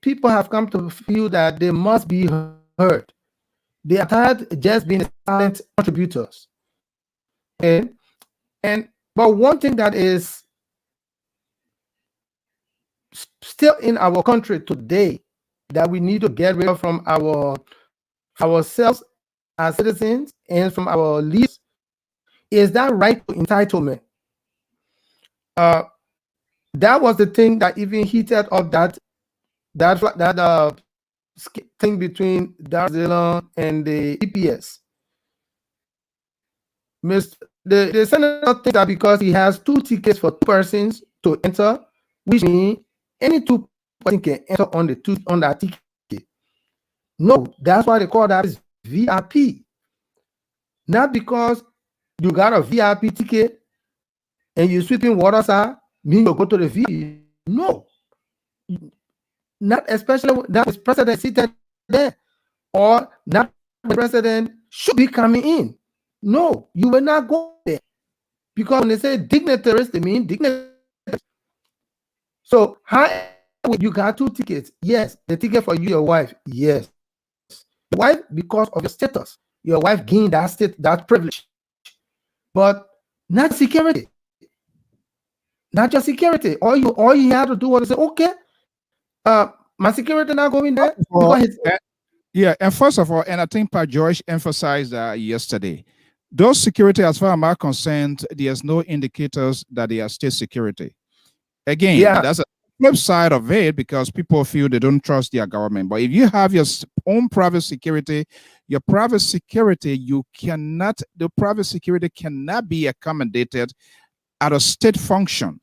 people have come to feel that they must be heard. They are tired just being silent contributors. But one thing that is still in our country today that we need to get rid of from ourselves as citizens and from our leaders is that right to entitlement. That was the thing that even heated up that thing between Dar Zealand and the EPS. The senator thinks that because he has 2 tickets for 2 persons to enter, which means any 2 persons can enter on that ticket. No, that's why they call that is VIP. Not because you got a VIP ticket and you're sweeping water side, mean you go to the VIP. No, not especially that is president seated there, or not the president should be coming in. No, you will not go there, because when they say dignitaries, they mean dignitaries. So how you got 2 tickets? Yes, the ticket for you, your wife. Yes, wife, because of your status, your wife gained that privilege, but not security. Not just security. All you had to do was say, okay, my security not going there.
Yeah, and first of all, and I think Pat George emphasized that yesterday, those security, as far as I'm concerned, there's no indicators that they are state security. Again, that's a flip side of it, because people feel they don't trust their government. But if you have your own private security, the private security cannot be accommodated at a state function.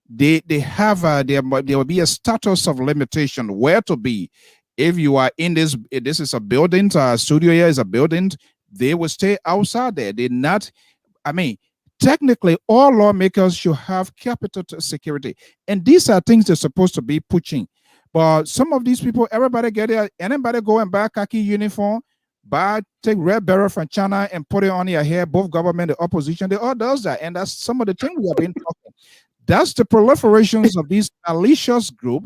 There will be a status of limitation where to be. If you are in this is a building, studio here is a building, they will stay outside there. Technically, all lawmakers should have capital security. And these are things they're supposed to be pushing. But some of these people, anybody go and buy khaki uniform, take red barrel from China and put it on your hair, both government, the opposition, they all does that. And that's some of the things we have been talking. That's the proliferations of these malicious group.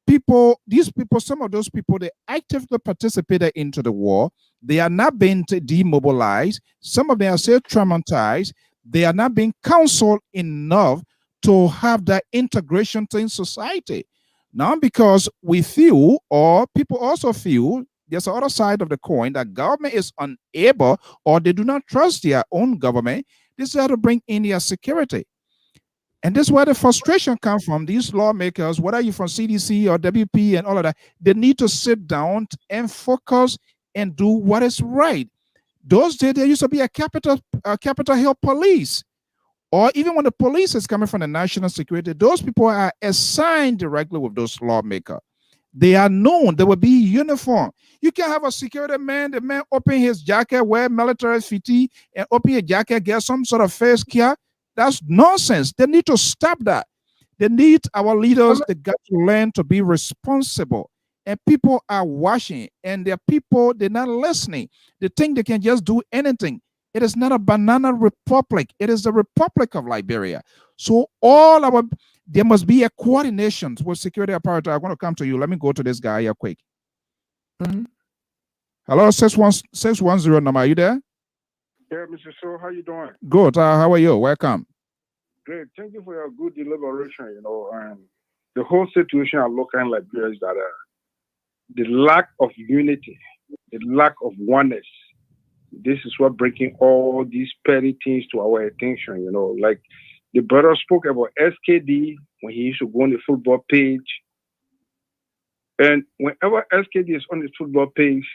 Some of those people, they actively participated into the war. They are not being demobilized. Some of them are still traumatized. They are not being counseled enough to have that integration in society. Now, because we feel, or people also feel, there's the other side of the coin, that government is unable, or they do not trust their own government. This is how to bring in their security. And this is where the frustration comes from. These lawmakers, whether you're from CDC or WP and all of that, they need to sit down and focus and do what is right. Those days, there used to be a Capitol Hill police. Or even when the police is coming from the national security, those people are assigned directly with those lawmakers. They are known. They will be uniform. You can have a security man, the man open his jacket, wear military fitting, and open his jacket, get some sort of face care. That's nonsense. They need to stop that. They need our leaders, they got to learn to be responsible. And people are watching, and they're not listening. They think they can just do anything. It is not a banana republic. It is the Republic of Liberia. So there must be a coordination with security apparatus. I want to come to you. Let me go to this guy here quick. Hello, 610 number. Are you there?
Yeah, Mr. So, how you doing?
Good. How are you? Welcome.
Great. Thank you for your good deliberation. The whole situation at local Liberia is that the lack of unity, the lack of oneness, this is what bringing all these petty things to our attention. Like the brother spoke about SKD when he used to go on the football page. And whenever SKD is on the football page,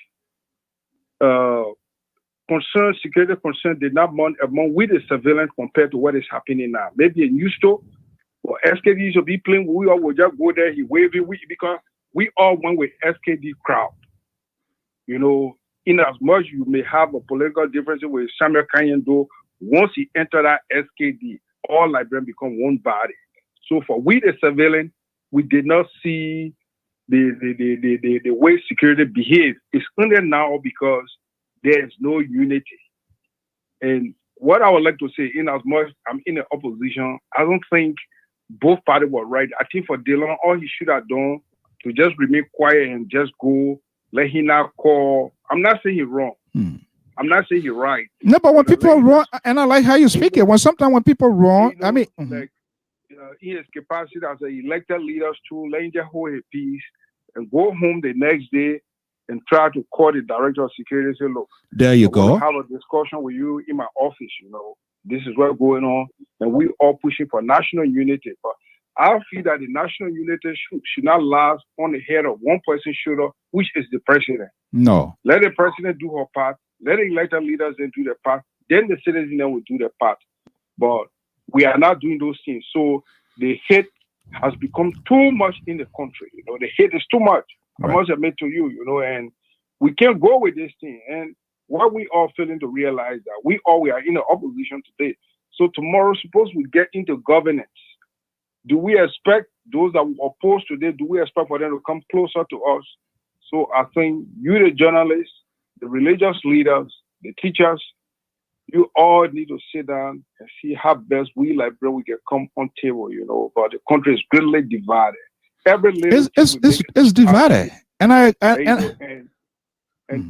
security concern did not mount among with the surveillance compared to what is happening now. Maybe a new store or SKD should be playing. We all will just go there, he wave it, because we all went with SKD crowd. in as much you may have a political difference with Samuel Kanyendo, once he entered that SKD, all Liberians become one body. So for we the civilian, we did not see the way security behaves. It's only now because there is no unity. And what I would like to say, in as much I'm in the opposition, I don't think both parties were right. I think for Dillon, all he should have done to just remain quiet and just go, let him not call. I'm not saying he's wrong. I'm not saying he's right.
No, but when people are wrong, and I like how you speak it, when people are wrong, I mean,
like, he has capacity as an elected leaders to let him just hold his peace and go home the next day and try to call the director of security and say, look,
there you go.
Have a discussion with you in my office, this is what's going on, and we all pushing for national unity. But I feel that the national unity should not last on the head of one person's shoulder, which is the president.
No.
Let the president do her part, let the elected leaders then do their part, then the citizens then will do their part. But we are not doing those things. So the hate has become too much in the country. The hate is too much. Right. I must admit to you, and we can't go with this thing. And what we all failing to realize that we are in the opposition today. So tomorrow, suppose we get into governance, do we expect those that we oppose today, do we expect for them to come closer to us? So I think you, the journalists, the religious leaders, the teachers, you all need to sit down and see how best we can come on table, but the country is greatly divided. Every little
it's divided. And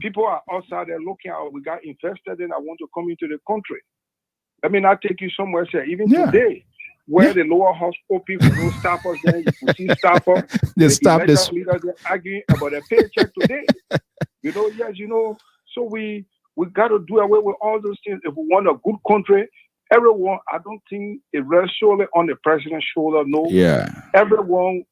people are outside there looking out, we got invested in, I want to come into the country. Let me not take you somewhere, sir. Even today, where the lower house open for those staffers, then you can see staffers,
they stop this
leaders arguing about their paycheck today. So we got to do away with all those things if we want a good country. Everyone, I don't think it rests solely on the president's shoulder. No.
Yeah.
Everyone,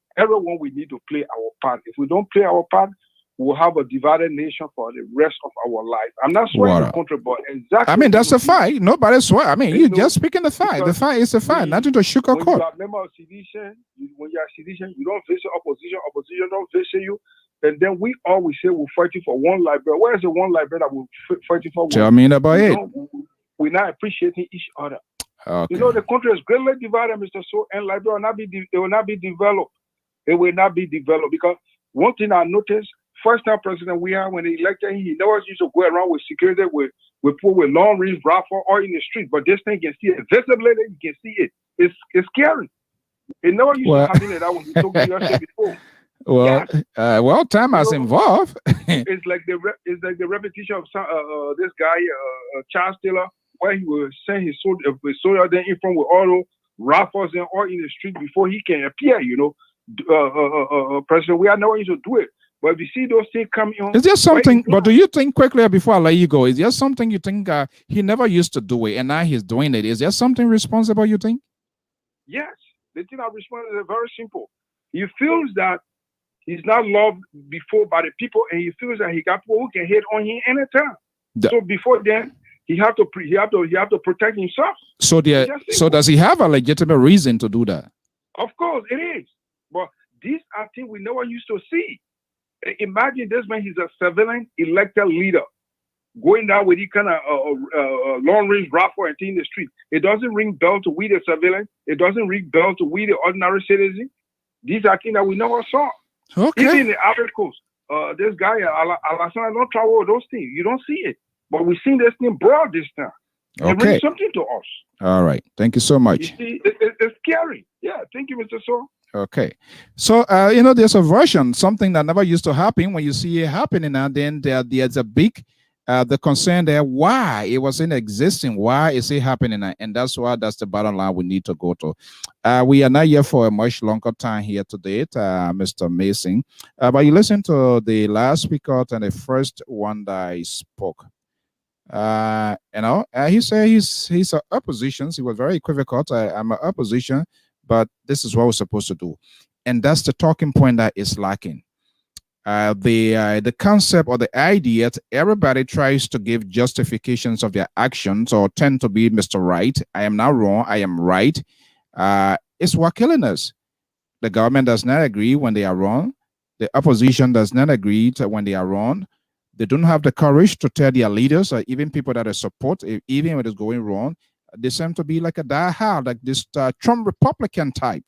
we need to play our part. If we don't play our part, we'll have a divided nation for the rest of our life. I'm not swearing the country, but exactly.
I mean, that's a fact. Nobody swear. I mean, you're just speaking the fact. The fact is a fact. Nothing to sugarcoat.
When you are a member of sedition, when you are sedition, you don't visit opposition. Opposition don't visit you. And then we always say we're fighting for one Liberia. Where is the one Liberia that we're fighting for?
Tell me about it.
We're not appreciating each other.
Okay.
The country is greatly divided, Mr. So, and Liberia will not be developed. It will not be developed because one thing I noticed, first time president we had when they elected him, he never used to go around with security with people with long range rifle or in the street. But this thing, you can see it visibly, you can see it. It's scary. It never used to happen like that when he took leadership before.
Well, time has involved.
it's like the repetition of this guy, Charles Taylor, where he will send his soldier then in front with all those rifles and all in the street before he can appear. President, we are never used to do it. But if you see those things coming on,
is there something? But do you think quickly before I let you go? Is there something you think he never used to do it and now he's doing it? Is there something responsible? You think?
Yes, the thing I respond is very simple. He feels that he's not loved before by the people, and he feels that he got people who can hit on him anytime. So before then, he have to protect himself.
So does he have a legitimate reason to do that?
Of course, it is. But this I think we never used to see. Imagine this man, he's a civilian elected leader going down with this kind of long range rifle and thing in the street. It doesn't ring bell to we the civilian. It doesn't ring bell to we the ordinary citizen. These are things that we never saw.
Okay.
Even in the Ivory Coast, this guy, Alassane, don't travel with those things. You don't see it. But we've seen this thing broad this time. It brings something to us.
All right. Thank you so much.
You see, it's scary. Yeah. Thank you, Mr. So.
Okay. So, there's a version, something that never used to happen. When you see it happening now, then there's a big, the concern there, why it wasn't existing, why is it happening? And that's the bottom line we need to go to. We are not here for a much longer time here today, Mr. Mason. But you listen to the last speaker and the first one that I spoke. He said he's an opposition. He was very equivocal. I'm an opposition, but this is what we're supposed to do. And that's the talking point that is lacking. The concept or the idea that everybody tries to give justifications of their actions or tend to be Mr. Right. I am not wrong. I am right. It's what killing us. The government does not agree when they are wrong. The opposition does not agree when they are wrong. They don't have the courage to tell their leaders or even people that they support, even when it's going wrong. They seem to be like a diehard, like this Trump Republican type.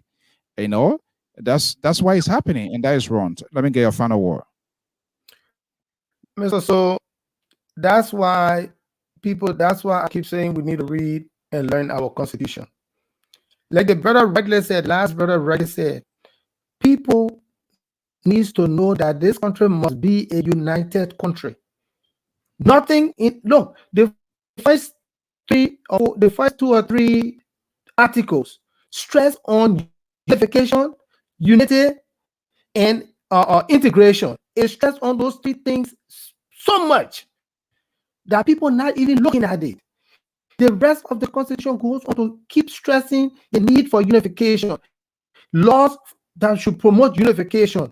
You know, that's why it's happening, and that is wrong. Let me get your final word.
Mr. So that's why that's why I keep saying we need to read and learn our constitution. Like the brother rightly said, last brother rightly said, people needs to know that this country must be a united country. Nothing in look, the first two or three articles stress on unification, unity, and integration. It stress on those three things so much that people not even looking at it. The rest of the constitution goes on to keep stressing the need for unification, laws that should promote unification,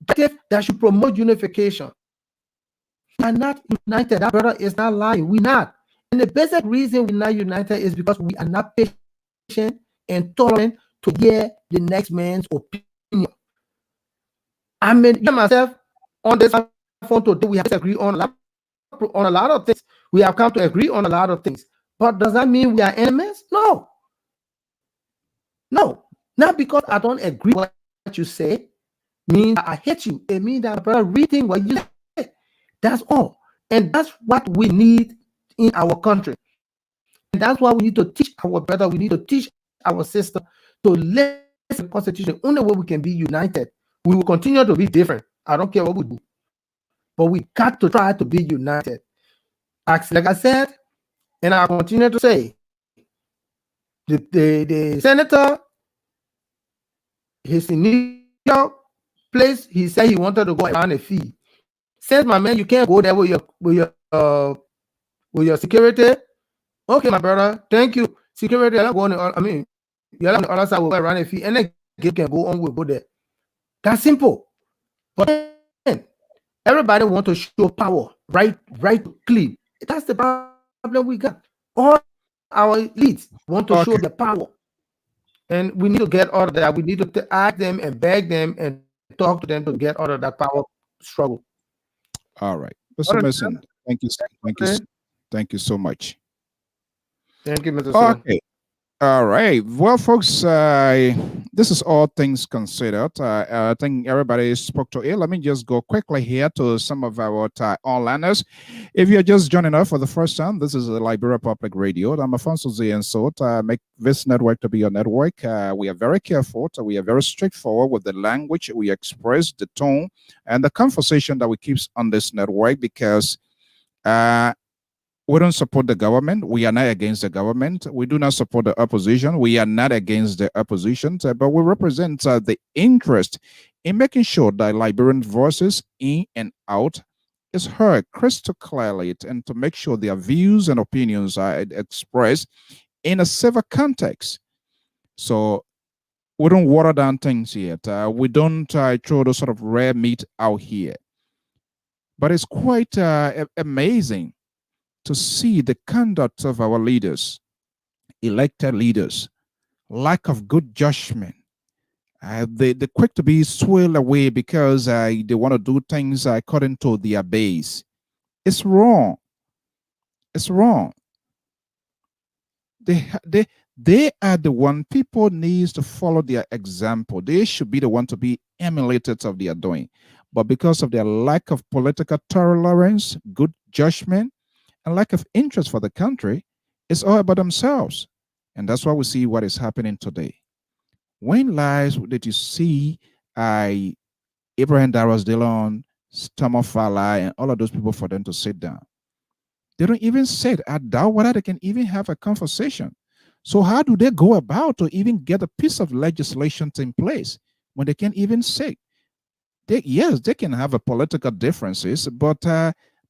that should promote unification. We are not united. That brother is not lying. We're not. And the basic reason we're not united is because we are not patient and tolerant to hear the next man's opinion. I mean, myself on this phone today, we have to agree on a lot of things. We have come to agree on a lot of things. But does that mean we are enemies? No. No. Not because I don't agree with what you say means I hate you. It means that brother reading what you say. That's all. And that's what we need in our country. And that's why we need to teach our brother, we need to teach our sister to listen to the Constitution. Only way we can be united. We will continue to be different. I don't care what we do. But we got to try to be united. Like I said, and I continue to say, the senator, his initial place, he said he wanted to go around a fee. Says, my man, you can't go there with your security. Okay, my brother, thank you. Security, you're not going. I mean, you're on the other side. We'll go around a fee, and then you can go on. We'll go there. That's simple. But then, everybody want to show power, right, clean. That's the problem we got. All our elites want to show the power, and we need to get out of that. We need to ask them and beg them and talk to them to get out of that power struggle.
All right, Mr. Mason, thank you so much.
Thank you, Mr.
Okay. All right. Well, folks, this is all things considered. I think everybody spoke to it. Let me just go quickly here to some of our onliners. If you're just joining us for the first time, this is the Liberia Public Radio. I'm Afonso Z and so make this network to be your network. We are very careful. We are very straightforward with the language we express, the tone, and the conversation that we keep on this network because we don't support the government. We are not against the government. We do not support the opposition. We are not against the opposition, but we represent the interest in making sure that Liberian voices in and out is heard crystal clearly and to make sure their views and opinions are expressed in a civil context. So we don't water down things yet. We don't throw those sort of rare meat out here. But it's quite amazing to see the conduct of our leaders, elected leaders, lack of good judgment. They're quick to be swayed away because they want to do things according to their base. It's wrong. It's wrong. They are the one people needs to follow their example. They should be the one to be emulated of their doing. But because of their lack of political tolerance, good judgment, and lack of interest for the country, it's all about themselves. And that's why we see what is happening today. When lies did you see Abraham Darrows Dillon, Thomas Fala, and all of those people for them to sit down? They don't even sit. I doubt whether they can even have a conversation. So how do they go about to even get a piece of legislation in place when they can't even sit? Yes, they can have a political differences, but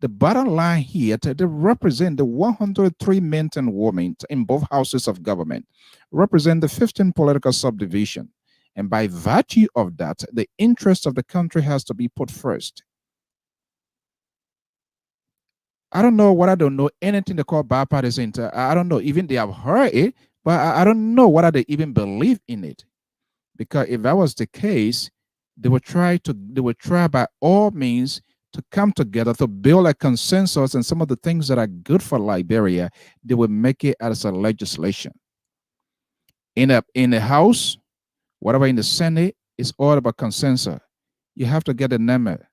the bottom line here, they represent the 103 men and women in both houses of government, represent the 15 political subdivision. And by virtue of that, the interest of the country has to be put first. I don't know what I don't know anything they call bipartisan. I don't know. Even they have heard it, but I don't know whether they even believe in it. Because if that was the case, they would try by all means to come together to build a consensus and some of the things that are good for Liberia, they will make it as a legislation. In the House, whatever in the Senate, it's all about consensus. You have to get a number.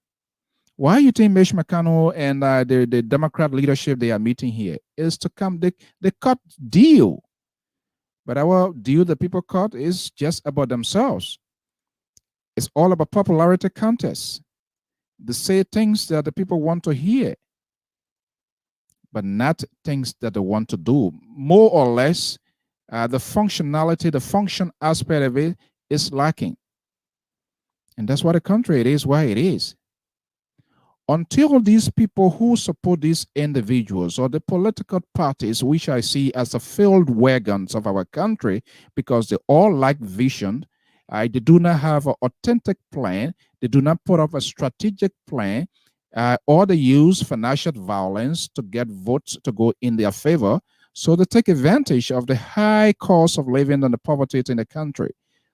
Why you think Mitch McConnell and the Democrat leadership they are meeting here is to come they cut deal, but our deal the people cut is just about themselves. It's all about popularity contests. They say things that the people want to hear, but not things that they want to do. More or less, the functionality, the function aspect of it is lacking. And that's why the country it is why it is. Until these people who support these individuals or the political parties, which I see as the failed wagons of our country, because they all lack vision, they do not have an authentic plan, they do not put up a strategic plan, or they use financial violence to get votes to go in their favor. So they take advantage of the high cost of living and the poverty in the country.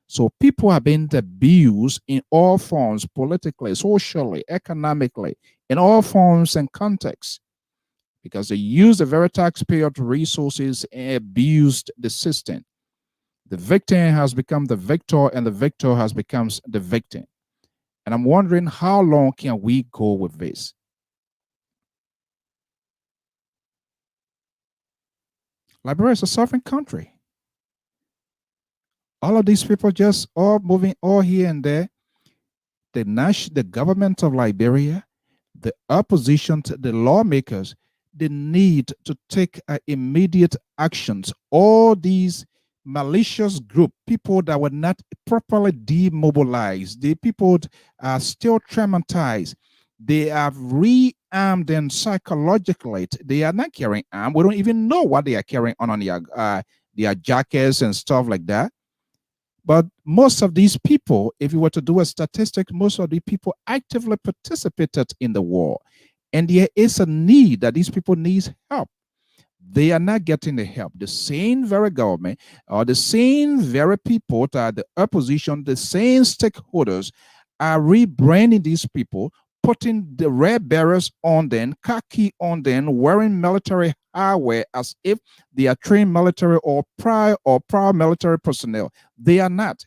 So people have been abused in all forms, politically, socially, economically, in all forms and contexts, because they use the very taxpayer resources and abused the system. The victim has become the victor, and the victor has become the victim. And I'm wondering, how long can we go with this? Liberia is a sovereign country. All of these people just all moving all here and there. The government of Liberia, the opposition, the lawmakers, they need to take immediate actions. All these malicious group, people that were not properly demobilized, the people are still traumatized. They are rearmed and psychologically, they are not carrying arms. We don't even know what they are carrying on their jackets and stuff like that. But most of these people, if you were to do a statistic, most of the people actively participated in the war. And there is a need that these people need help. They are not getting the help. The same very government or the same very people that are the opposition, the same stakeholders are rebranding these people, putting the red bearers on them, khaki on them, wearing military hardware as if they are trained military or prior military personnel. They are not.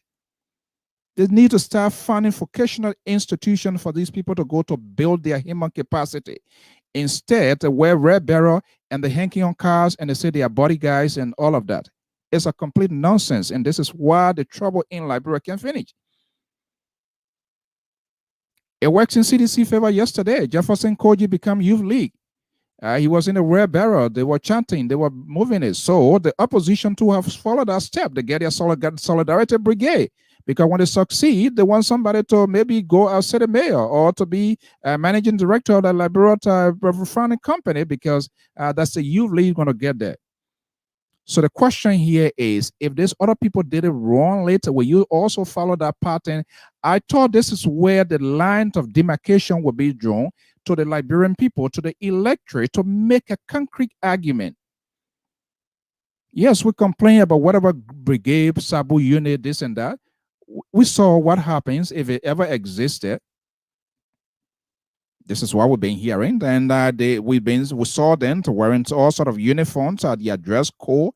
They need to start funding vocational institutions for these people to go to build their human capacity. Instead, they wear red bearer and they're hanking on cars and they say they are bodyguards and all of that. It's a complete nonsense, and this is why the trouble in Liberia can finish. It works in CDC favor yesterday. Jefferson Koji became Youth League. He was in a red barrel. They were chanting. They were moving it. So the opposition too have followed that step. They get their solidarity brigade. Because when they succeed, they want somebody to maybe go as city mayor or to be managing director of the Liberia refining company, because that's the Youth League going to get there. So the question here is, if these other people did it wrong later, will you also follow that pattern? I thought this is where the line of demarcation will be drawn to the Liberian people, to the electorate, to make a concrete argument. Yes, we complain about whatever brigade, Sabu unit, this and that. We saw what happens if it ever existed. This is what we've been hearing, and we saw them to wearing all sort of uniforms at the dress code,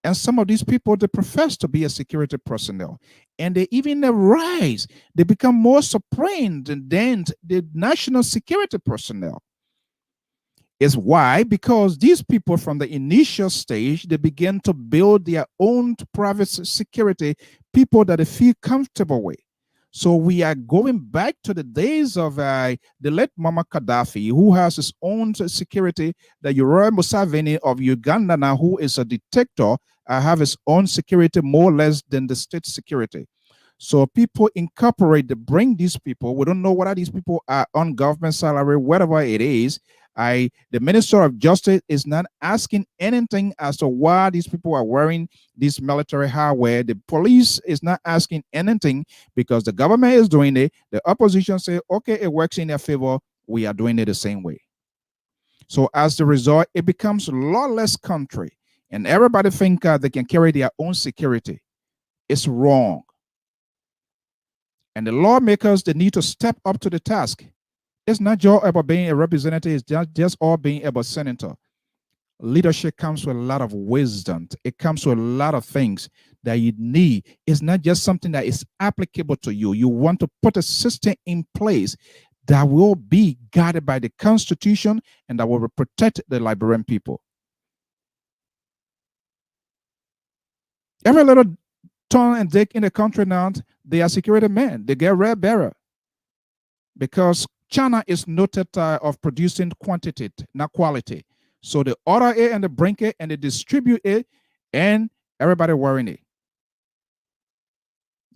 and some of these people, they profess to be a security personnel, and they even rise. They become more supreme than the national security personnel. Is why? Because these people from the initial stage, they begin to build their own private security, people that they feel comfortable with. So we are going back to the days of the late Muammar Gaddafi, who has his own security. The Yoweri Museveni of Uganda now, who is a dictator, have his own security more or less than the state security. So people incorporate, they bring these people. We don't know whether these people are on government salary, whatever it is. The Minister of Justice is not asking anything as to why these people are wearing this military hardware. The police is not asking anything because the government is doing it. The opposition say, okay, it works in their favor. We are doing it the same way. So as a result, it becomes a lawless country, and everybody think they can carry their own security. It's wrong. And the lawmakers, they need to step up to the task. It's not just about being a representative, it's just all being about senator. Leadership comes with a lot of wisdom. It comes with a lot of things that you need. It's not just something that is applicable to you. You want to put a system in place that will be guided by the Constitution and that will protect the Liberian people. Every little Tom and Dick in the country now, they are security men. They get red bearer because China is noted of producing quantity, not quality. So they order it and they bring it and they distribute it, and everybody wearing it.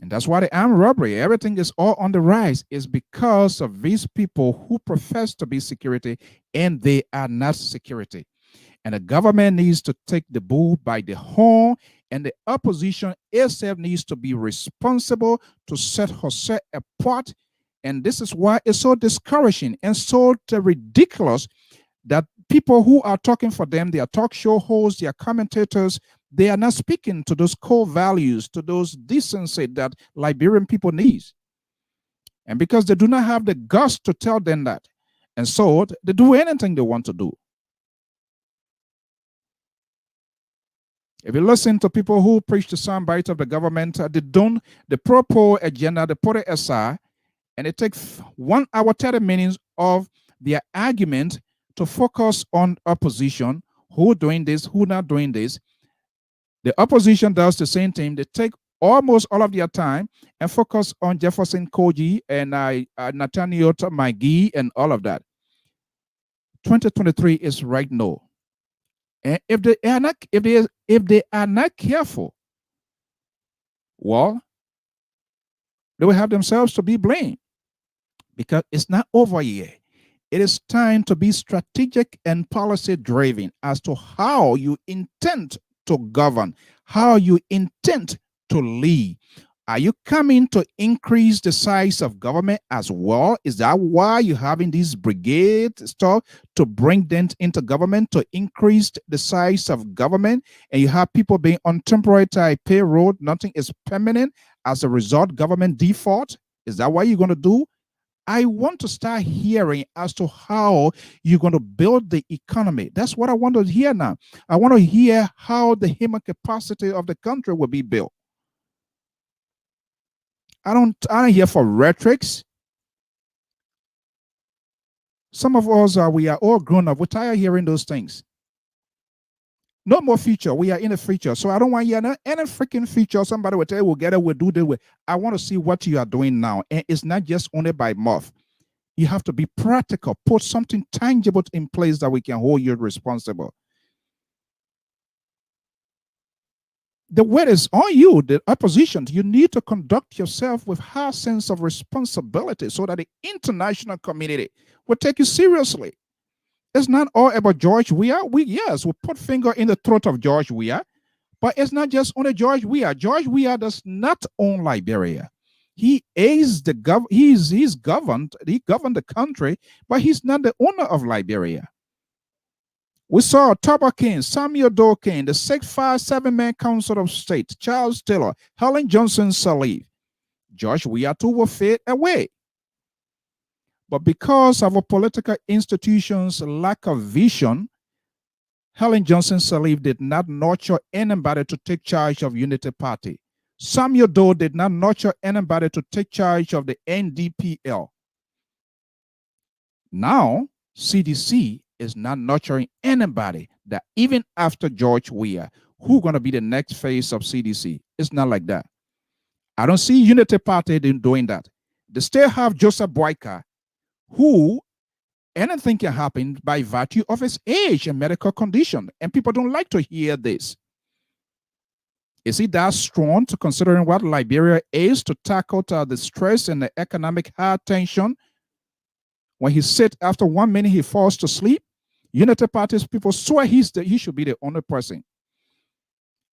And that's why the armed robbery, everything is all on the rise, is because of these people who profess to be security and they are not security. And the government needs to take the bull by the horn, and the opposition itself needs to be responsible to set herself apart. And this is why it's so discouraging and so ridiculous that people who are talking for them, they are talk show hosts, they are commentators, they are not speaking to those core values, to those decency that Liberian people need. And because they do not have the guts to tell them that, and so they do anything they want to do. If you listen to people who preach the soundbite of the government, they propose agenda, they put it aside, and it takes 1 hour, 30 minutes of their argument to focus on opposition, who doing this, who not doing this. The opposition does the same thing. They take almost all of their time and focus on Jefferson Koji and Nathaniel McGee and all of that. 2023 is right now. And if they are not careful, well, they will have themselves to be blamed because it's not over yet. It is time to be strategic and policy driven as to how you intend to govern, how you intend to lead. Are you coming to increase the size of government as well? Is that why you're having these brigade stuff to bring them into government, to increase the size of government? And you have people being on temporary type payroll, nothing is permanent. As a result, government default. Is that what you're going to do? I want to start hearing as to how you're going to build the economy. That's what I want to hear now. I want to hear how the human capacity of the country will be built. I don't hear for rhetorics. Some of us we are all grown up. We're tired of hearing those things. No more future. We are in a future. So I don't want to hear any freaking future. Somebody will tell you, we'll get it, we'll do this. I want to see what you are doing now. And it's not just only by mouth. You have to be practical. Put something tangible in place that we can hold you responsible. The weight is on you, the opposition. You need to conduct yourself with high sense of responsibility so that the international community will take you seriously. It's not all about George Weah. We put finger in the throat of George Weah, but it's not just only George Weah. George Weah does not own Liberia. He is the he governed the country, but he's not the owner of Liberia. We saw Tubber King, Samuel Doe King, the 657-man Council of State, Charles Taylor, Helen Johnson Sirleaf. George Weah too will fade away. But because of our political institutions' lack of vision, Helen Johnson Sirleaf did not nurture anybody to take charge of Unity Party. Samuel Doe did not nurture anybody to take charge of the NDPL. Now, CDC is not nurturing anybody that even after George Weah, who's going to be the next face of CDC? It's not like that. I don't see Unity Party doing that. They still have Joseph Boyka, who anything can happen by virtue of his age and medical condition. And people don't like to hear this. Is he that strong to considering what Liberia is to tackle the stress and the economic high tension? When he sits after 1 minute, he falls to sleep. Unity Party's people swear he should be the only person.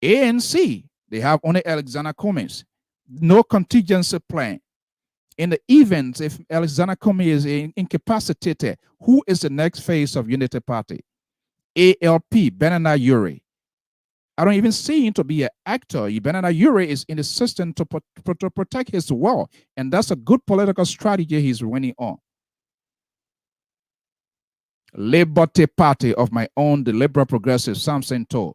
ANC, they have only Alexander Cummings. No contingency plan. In the event, if Alexander Cummings is incapacitated, who is the next face of Unity Party? ALP, Benana Uri. I don't even see him to be an actor. Benana Uri is in the system to protect his wealth, and that's a good political strategy he's running on. Liberty Party of my own, the liberal progressive, Samson Toe.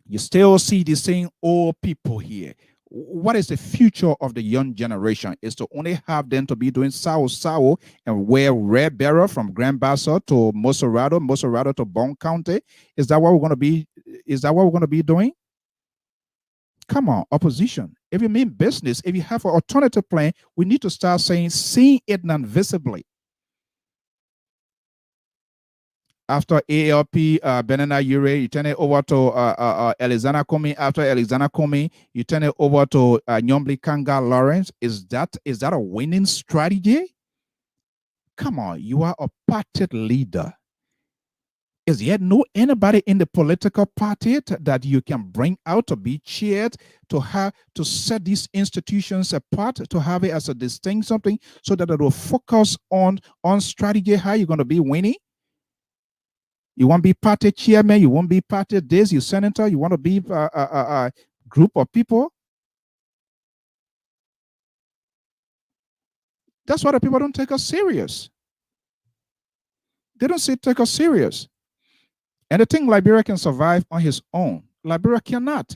You still see the same old people here. What is the future of the young generation? Is to only have them to be doing sour and wear red barrel from Grand Bassa to Moserado to Bone County. Is that what we're going to be? Is that what we're going to be doing? Come on, opposition. If you mean business, if you have an alternative plan, we need to start seeing it non-visibly. After ALP, Benana Ure, you turn it over to Alexander Comey. After Alexander Comey, you turn it over to Nyombli Kanga Lawrence. Is that a winning strategy? Come on, you are a party leader. Is yet no anybody in the political party that you can bring out to be cheered, to have to set these institutions apart, to have it as a distinct something, so that it will focus on strategy, how you're going to be winning? You want to be party chairman, you won't be party this, you senator, you want to be a group of people. That's why the people don't take us serious. They don't take us serious. And the thing, Liberia can survive on his own. Liberia cannot.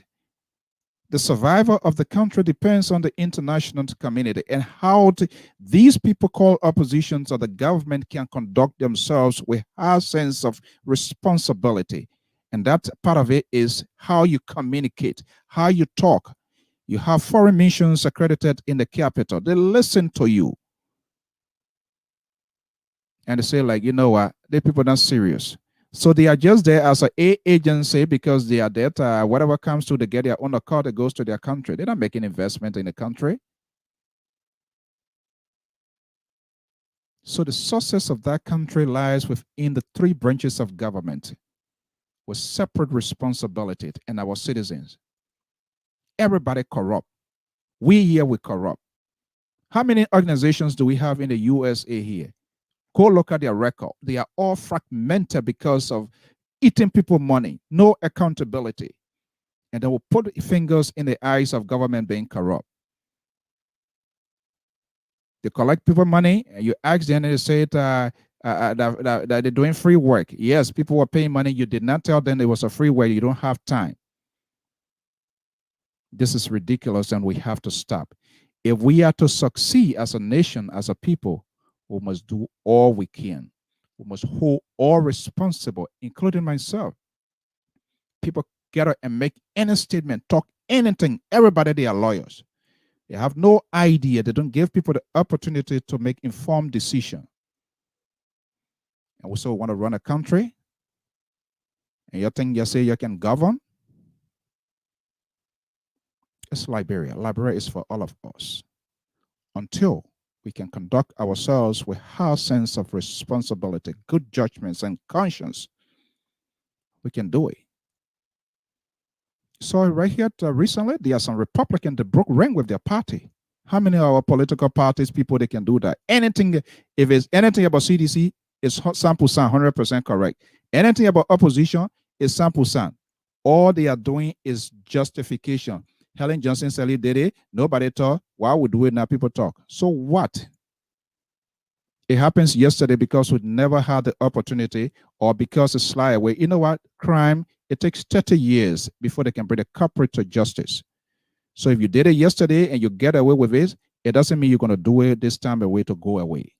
The survival of the country depends on the international community and how these people called oppositions or the government can conduct themselves with a sense of responsibility. And that part of it is how you communicate, how you talk. You have foreign missions accredited in the capital. They listen to you. And they say, like, you know what, the people are not serious. So they are just there as an agency because they are there. Whatever comes to, they get their own account, it goes to their country. They're not making investment in the country. So the success of that country lies within the three branches of government with separate responsibility and our citizens. Everybody corrupt. We here, we corrupt. How many organizations do we have in the USA here? Go look at their record. They are all fragmented because of eating people money, no accountability. And they will put fingers in the eyes of government being corrupt. They collect people money, and you ask them, and they say that they're doing free work. Yes, people were paying money. You did not tell them it was a free work. You don't have time. This is ridiculous, and we have to stop. If we are to succeed as a nation, as a people, we must do all we can. We must hold all responsible, including myself. People get up and make any statement, talk anything. Everybody, they are lawyers. They have no idea. They don't give people the opportunity to make informed decisions. And we still want to run a country. And you think you say you can govern? It's Liberia. Liberia is for all of us. Until we can conduct ourselves with our sense of responsibility, good judgments, and conscience, we can do it. So right here recently, there are some Republicans that broke rank with their party. How many of our political parties, people, they can do that? Anything, if it's anything about CDC, it's 100% correct. Anything about opposition is 100%. All they are doing is justification. Helen Johnson Sally did it. Nobody thought, why would we do it now? People talk. So what? It happens yesterday because we never had the opportunity or because it's slide away. You know what? Crime, it takes 30 years before they can bring the culprit to justice. So if you did it yesterday and you get away with it, it doesn't mean you're going to do it this time away to go away.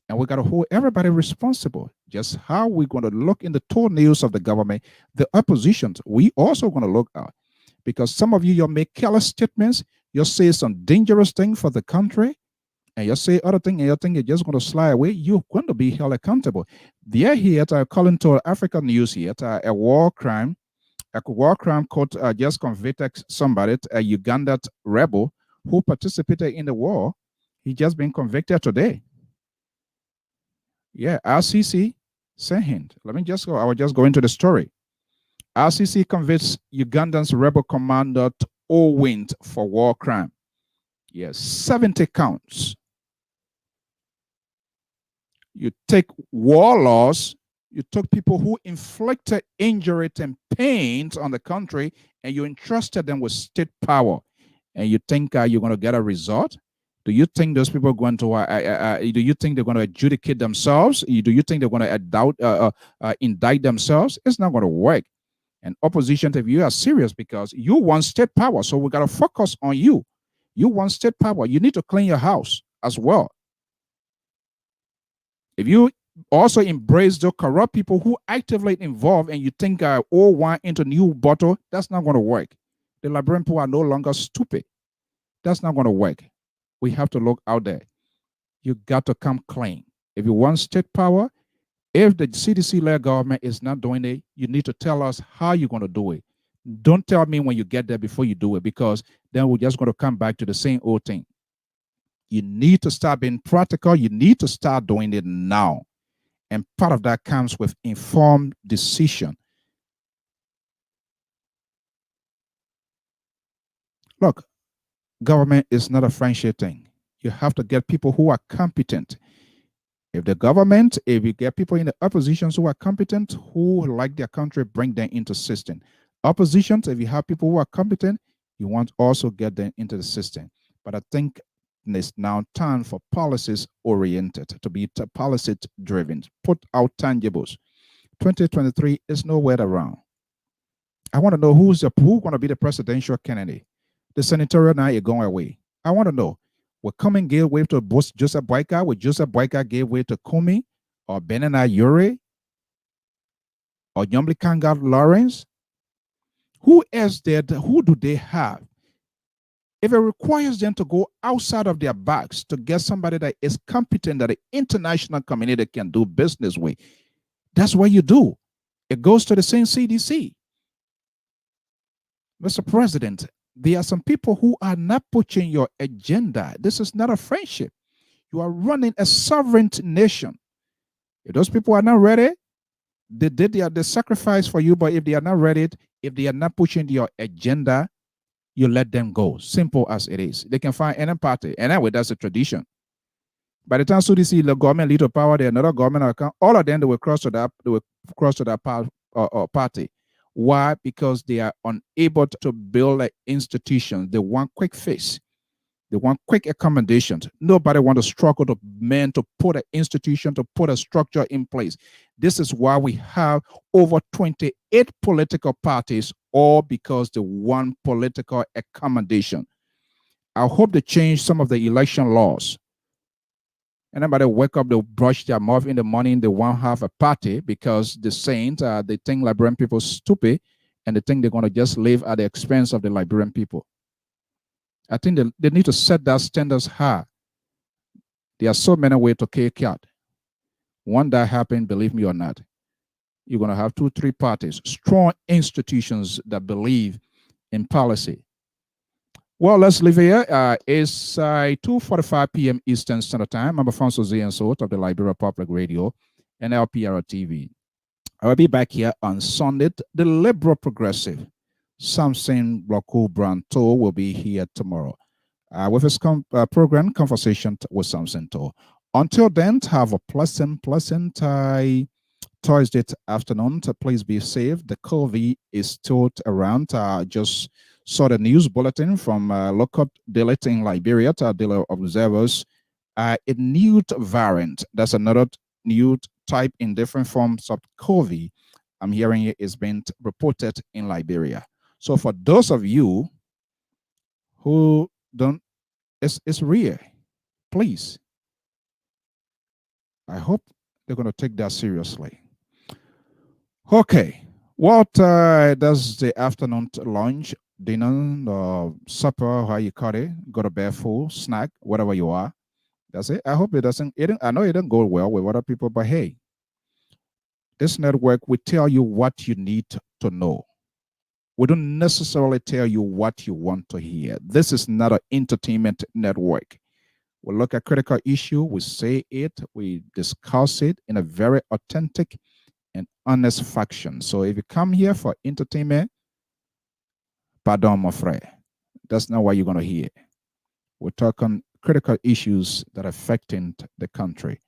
And we got to hold everybody responsible. Just how we're going to look in the toenails of the government, the oppositions, we also going to look at. Because some of you, you'll make careless statements, you'll say some dangerous thing for the country, and you'll say other thing, and you think you're just going to slide away, you're going to be held accountable. They're here calling to African news here, a war crime court just convicted somebody, a Ugandan rebel who participated in the war. He just been convicted today. Yeah, RCC sent him. Let me just go. I will just go into the story. RCC convicts Ugandan's rebel commander Owint for war crime. Yes, 70 counts. You take warlords, you took people who inflicted injury and pain on the country, and you entrusted them with state power. And you think you're going to get a result? Do you think those people are going to, do you think they're going to adjudicate themselves? Do you think they're going to indict themselves? It's not going to work. And opposition, if you are serious, because you want state power, so we got to focus on you. You want state power. You need to clean your house as well. If you also embrace the corrupt people who actively involved and you think all wine into new bottle, that's not going to work. The Liberian people are no longer stupid. That's not going to work. We have to look out there. You got to come clean. If you want state power, if the CDC-led government is not doing it, you need to tell us how you're going to do it. Don't tell me when you get there before you do it, because then we're just going to come back to the same old thing. You need to start being practical. You need to start doing it now. And part of that comes with informed decision. Look, government is not a friendship thing. You have to get people who are competent. If you get people in the oppositions who are competent, who like their country, bring them into system. Oppositions, if you have people who are competent, you want to also get them into the system. But I think it's now time for policies oriented, to be policy driven, put out tangibles. 2023 is nowhere around. I want to know who's going to be the presidential candidate. The senatorial now is going away. I want to know, will Cumming give way to Joseph Boyka? Will Joseph Boyka give way to Kumi or Benena Yuri or Nyomli Kanga Lawrence? Who else who do they have? If it requires them to go outside of their box to get somebody that is competent, that the international community can do business with, that's what you do. It goes to the same CDC. Mr. President, there are some people who are not pushing your agenda. This is not a friendship. You are running a sovereign nation. If those people are not ready, they did the sacrifice for you, but if they are not ready, if they are not pushing your agenda, you let them go. Simple as it is. They can find any party. And anyway, that's a tradition. By the time CDC, the government lead to power, there another government account, all of them, they will cross to that party. Why? Because they are unable to build an institution. They want quick fix. They want quick accommodations. Nobody wants to struggle to put an institution, to put a structure in place. This is why we have over 28 political parties, all because they want political accommodation. I hope they change some of the election laws. And everybody wake up, they'll brush their mouth in the morning, they won't have a party because the saints, they think Liberian people stupid, and they think they're going to just live at the expense of the Liberian people. I think they need to set that standards high. There are so many ways to kick out. When that happens, believe me or not, you're going to have 2-3 parties, strong institutions that believe in policy. Well, let's leave here. It's 2:45 p.m. Eastern Standard Time. I'm Alfonso Ziensot of the Liberia Public Radio and Lpr-Tv. I will be back here on Sunday. The Liberal Progressive, Samson Bloku Branto, will be here tomorrow with his program, Conversation with Samson To. Until then, have a pleasant Thursday afternoon. Please be safe. The COVID is still around. Just saw the news bulletin from local daily in Liberia, daily observers. A new variant, that's another new type in different forms of COVID, I'm hearing it is being reported in Liberia. So for those of you who don't, it's real, please. I hope they're going to take that seriously. Okay, what does the afternoon lunch, dinner, supper, how you call it, go to bed full, snack, whatever you are? That's it. I hope it doesn't, I know it didn't go well with other people, but hey, this network will tell you what you need to know. We don't necessarily tell you what you want to hear. This is not an entertainment network. We look at critical issue, we say it, we discuss it in a very authentic and honest fashion. So if you come here for entertainment, pardon, mon frère, that's not what you're going to hear. We're talking critical issues that are affecting the country.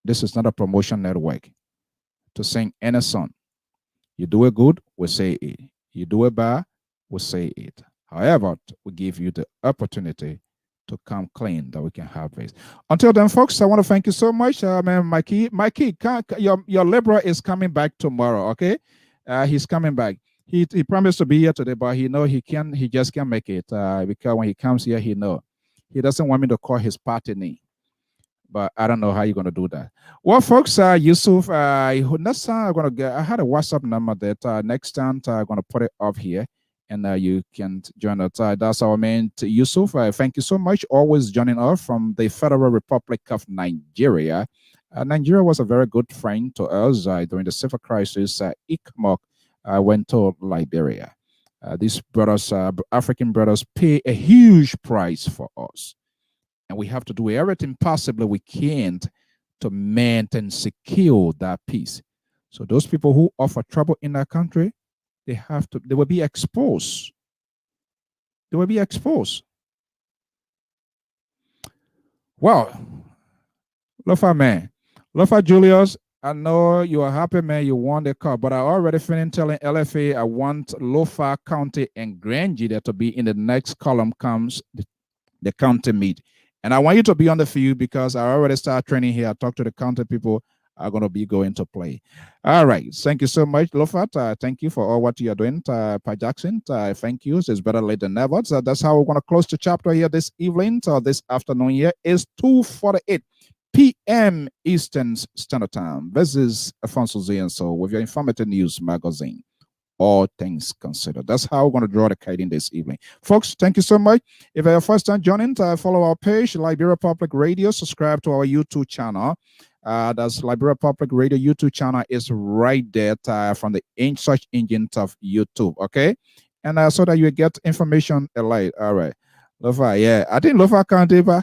This is not a promotion network to sing any song. You do it good, we say it. You do it bad, we say it. However, we give you the opportunity to come clean, that we can have this. Until then, folks, I want to thank you so much. Man, Mikey, your Libra is coming back tomorrow. Okay, he's coming back. He promised to be here today, but he just can't make it because when he comes here, he doesn't want me to call his party name. But I don't know how you're gonna do that. Well, folks, Yusuf, next time I'm gonna get. I had a WhatsApp number that next time I'm gonna put it up here, and you can join us. That's our main Yusuf. Thank you so much. Always joining us from the Federal Republic of Nigeria. Nigeria was a very good friend to us during the civil crisis. ICMOC went to Liberia. These brothers, African brothers, pay a huge price for us. And we have to do everything possible we can to maintain and secure that peace. So those people who offer trouble in our country, they will be exposed. They will be exposed. Well, Lofa man, Lofa Julius, I know you are happy, man. You won the car, but I already finished telling LFA I want Lofa County and Grandview to be in the next column comes the county meet. And I want you to be on the field because I already started training here. I talked to the county people are going to be going to play. All right. Thank you so much, Lofat. Thank you for all what you're doing. Pa Jackson, thank you. It's better late than never. So that's how we're going to close the chapter here this evening. So this afternoon here is 2:48 p.m. Eastern Standard Time. This is Alfonso Zienso with your informative news magazine. All things considered. That's how we're going to draw the kite in this evening. Folks, thank you so much. If you're first time joining, follow our page, Liberia Public Radio. Subscribe to our YouTube channel. That's Liberia Public Radio YouTube channel is right there from the search engine of YouTube. Okay, and so that you get information alike. All right, Lofa, yeah, I think Lofa can't even.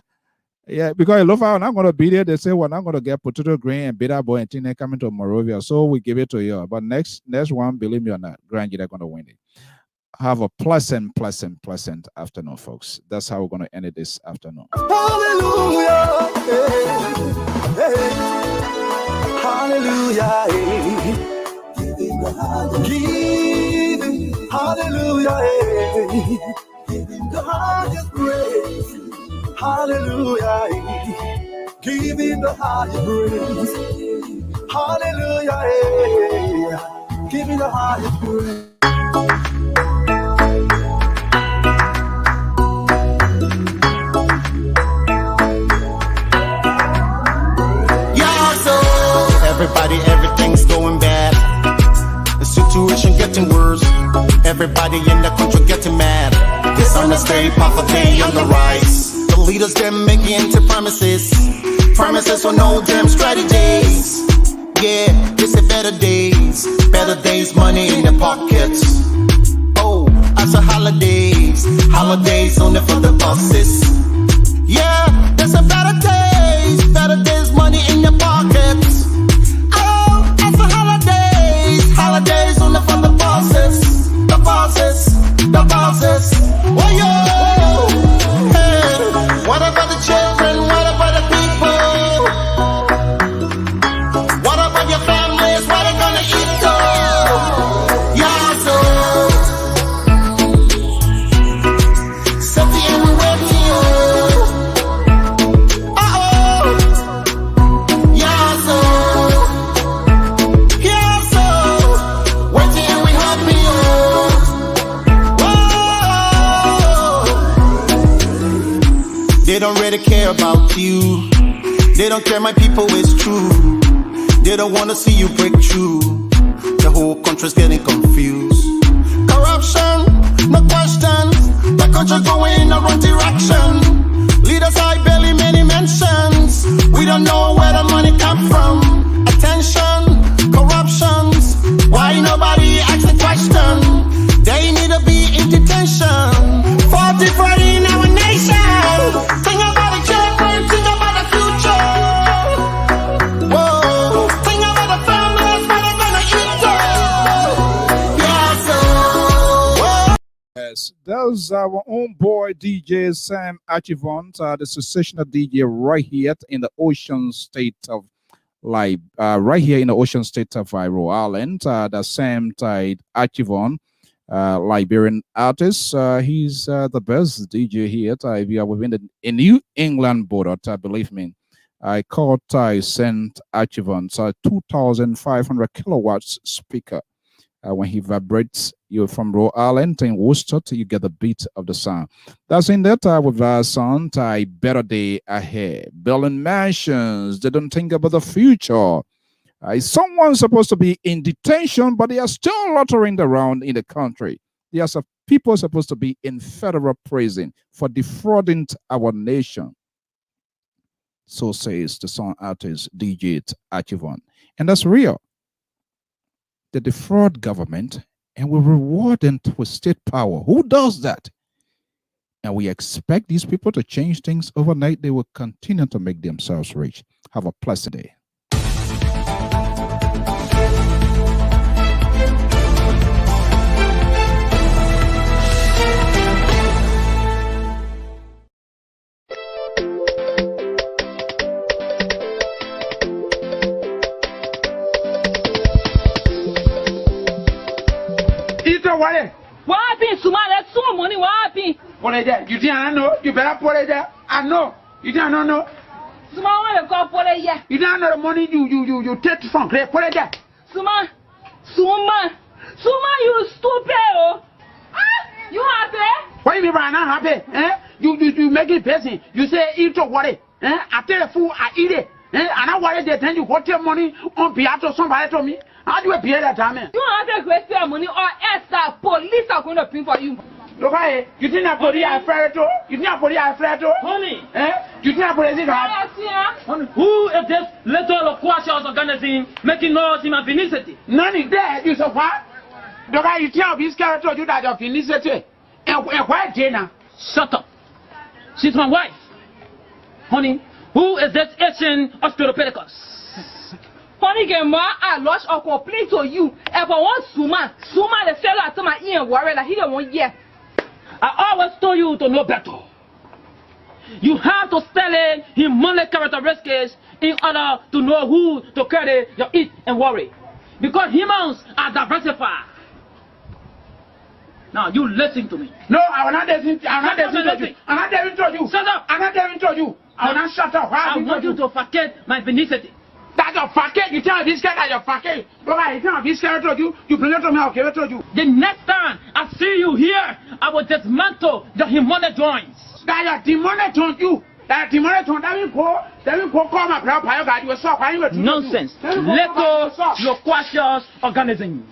Yeah, because Lofa, I'm not going to be there. They say we're not going to get potato grain and bitter boy and thing coming to Morovia. So we give it to you. But next one, believe me or not, Grandview, they're going to win it. Have a pleasant afternoon, folks. That's how we're going to end it this afternoon.
Hallelujah. Hey, hey. Hallelujah. Give hallelujah. Hey. The highest praise. Hallelujah. Give him the highest praise. Hallelujah. Give him the highest praise.
Everybody, everything's going bad. The situation getting worse. Everybody in the country getting mad. This on the state, poverty on the rise. The leaders them making empty promises. Promises for no damn strategies. Yeah, this is better days, money in the pockets. Oh, after holidays only for the bosses. Yeah, there's a better days, money in your pockets. Holidays only for the bosses. Oh yo, hey, what about the children? What about the people? What about your families? What are gonna eat? Yeah, so Sati and we waiting. Yeah, so. They don't really care about you. They don't care my people, it's true. They don't wanna see you break through. The whole country's getting confused. Corruption, no questions. The country's going in the wrong direction. Leaders I barely many mentions. We don't know where the money come from. Attention, corruptions. Why nobody asks the question? They need to be in detention. 40 in our nation. Think about the children, think about the future. Whoa, think about the families, what they're gonna eat. Yeah, so.
Yes, that was our own boy DJ Sam Achivon, the sensational DJ right here in the ocean state of Rhode Island. The Sam Tide Achivon. Liberian artist. He's the best DJ here. We are within a New England border. Believe me. I caught St. Archivant's 2,500 kilowatts speaker. When he vibrates, you're from Rhode Island and Worcester, you get the beat of the sound. That's in that with our song, Better Day Ahead. Building mansions, they don't think about the future. Someone's supposed to be in detention, but they are still loitering around in the country. There are some people supposed to be in federal prison for defrauding our nation. So says the song artist DJ Archivant. And that's real. They defraud government and we reward them with state power. Who does that? And we expect these people to change things overnight. They will continue to make themselves rich. Have a blessed day.
What happened to my some money? What happened?
Put it there. You didn't know. You better put it there. I know. You didn't know.
Suma want to go put it here.
You don't know the money you take from Clay. Put it there.
Suma, you stupid. Oh. Ah, you happy?
What do you mean by not happy? You make it person. You say eat or what? I tell a fool I eat it. And I worry that then you got your money on Piato somebody to me. How do you pay that time?
You have to waste your money or else the police are going to pay for you.
Look at you think that police are afraid to? You think that police are afraid to?
Honey,
you think that police are
honey, who is this little Quasios organizing making noise in my vicinity?
None is there, you so far. Look at you tell this character you that your vicinity. And why Jana?
Shut up. She's my wife. Honey, who is this Asian Australopithecus?
Funny game, I lost or complain to you. Ever one Suma the fellow to my ear worry that he don't want yet.
I always told you to know better. You have to study human characteristics in order to know who to carry your eat and worry. Because humans are diversified. Now you listen to me.
No, I will not listen. I'm not listening to you. I'm not listening to you.
Shut up.
I'm not listening to you. I will not shut up.
I want you to forget my vicinity.
That's your fucking. You tell this guy that you're fucking. Look, you tell this guy to you. You bring it to me. I'll give it to you.
The next time I see you here, I will dismantle the human joints.
That your demonic on you. That demonic on that will go call my grandpa. You will stop.
Nonsense. Let go your Quasios organism.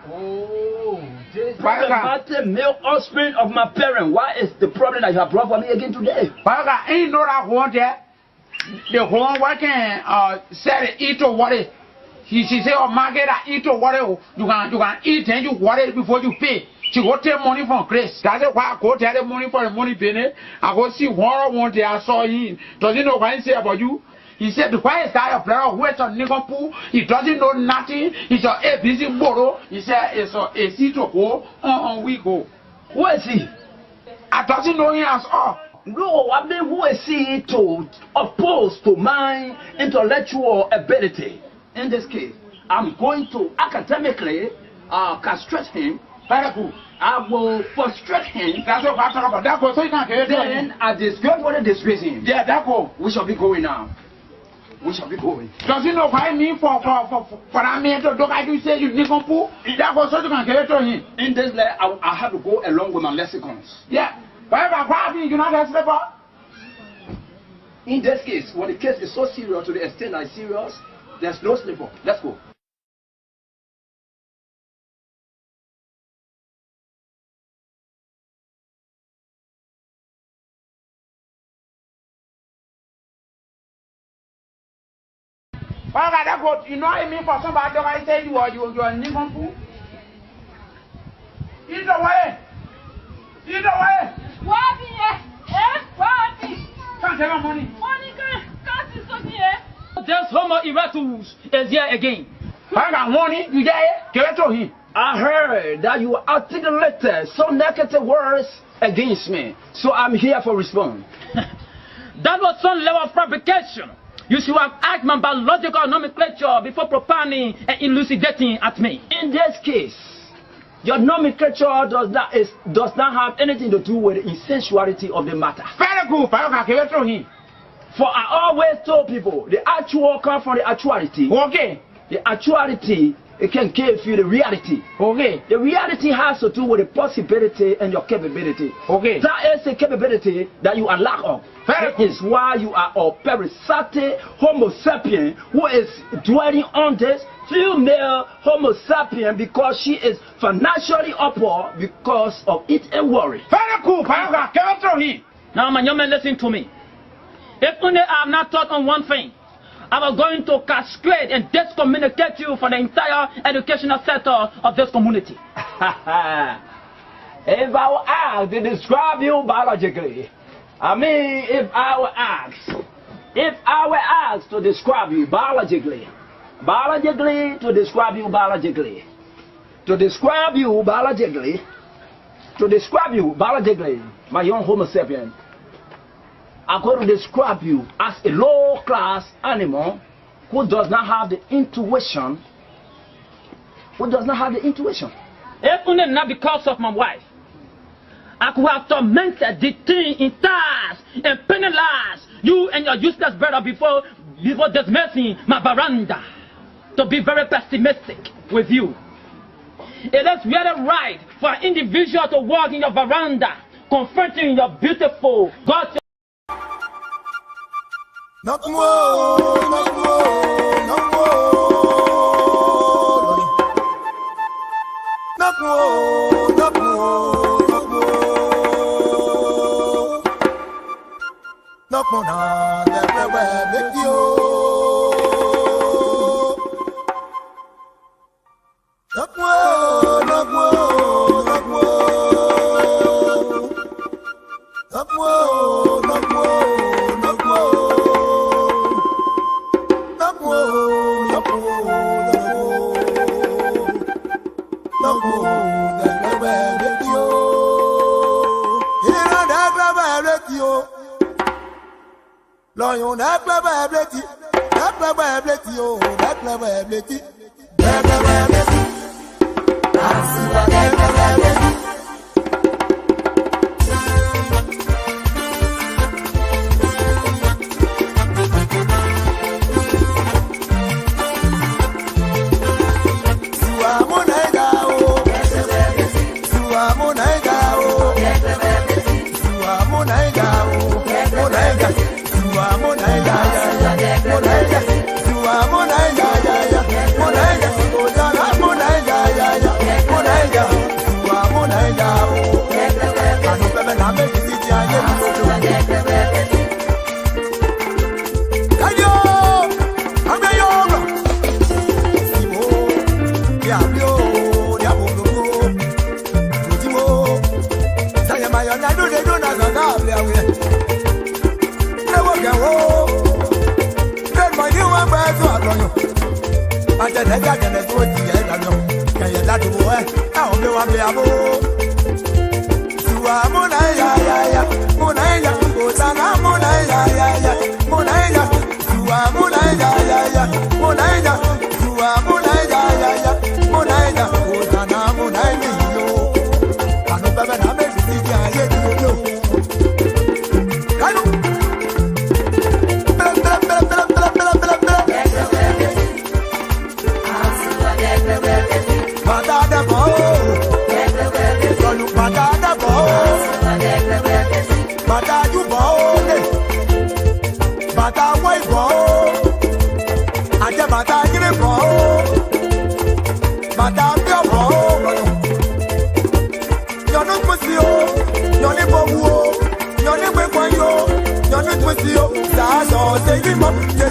Oh, this is about the male offspring of my parent. What is the problem that you have brought for me again today?
Ain't no that one there. The whole working said eat or what it. She said, oh, Margaret, eat or what you can eat and you worry before you pay. She go take money from Chris. That's why I go take the money for the money penny. I go see one day I saw him. Does he know what he say about you? He said, why is that a brother who is a nigger pool? He doesn't know nothing. He's a busy borrow. He said, it's a seat to go on we go.
Who is he?
I doesn't know him as all.
No, I mean, who is he to oppose to my intellectual ability? In this case, I'm going to academically castrate him. I will frustrate him.
That's what I'm talking about. That goes so you can't get it.
Then I disgrace what I disgrace him.
Yeah, that go.
We shall be going now. We shall be going.
Does he know what I mean for I mean to look at you say you nigga pool? That goes so you can get it to him.
In this letter, I have to go along with my lexicons.
Yeah. Why you not that slipper?
In this case, when the case is so serious to the extent that it's serious, there's no slipper. Let's go.
That go, you know what I mean for somebody that I say you are a nigga pool? Either way.
What
Can't take my money.
Money can't see something here.
There's Homo erectus is here again.
I got money, you get it? Give it to him.
I heard that you articulated some negative words against me. So I'm here for response.
That was some level of fabrication. You should have asked my biological nomenclature before propounding and elucidating at me.
In this case, your nomenclature does not have anything to do with the essentiality of the matter.
Very good.
For I always told people, the actual comes from the actuality.
Okay.
The actuality, it can give you the reality.
Okay.
The reality has to do with the possibility and your capability.
Okay.
That is a capability that you are lack of. That is why you are a parasitic Homo sapien who is dwelling on this female Homo sapien because she is financially upper because of it and worry.
Very cool.
Now, my young man, listen to me. If only I have not thought on one thing, I was going to castrate and discommunicate you from the entire educational sector of this community.
If I were asked to describe you biologically, if I were asked to describe you biologically, to describe you biologically, my young Homo sapien, I'm going to describe you as a low-class animal who does not have the intuition.
If only not because of my wife, I could have tormented the thing in ties and penalized you and your useless brother before dismissing my veranda. To be very pessimistic with you, it is really right for an individual to walk in your veranda, confronting your beautiful God.
Not more, not more, not more. Not more, not more, not more. Not more, not everywhere with you. Not more, not more, not more. Not more, not more, not more. Lion, that clever ability, oh, that clever ability, that clever ability. I see that clever ability. You're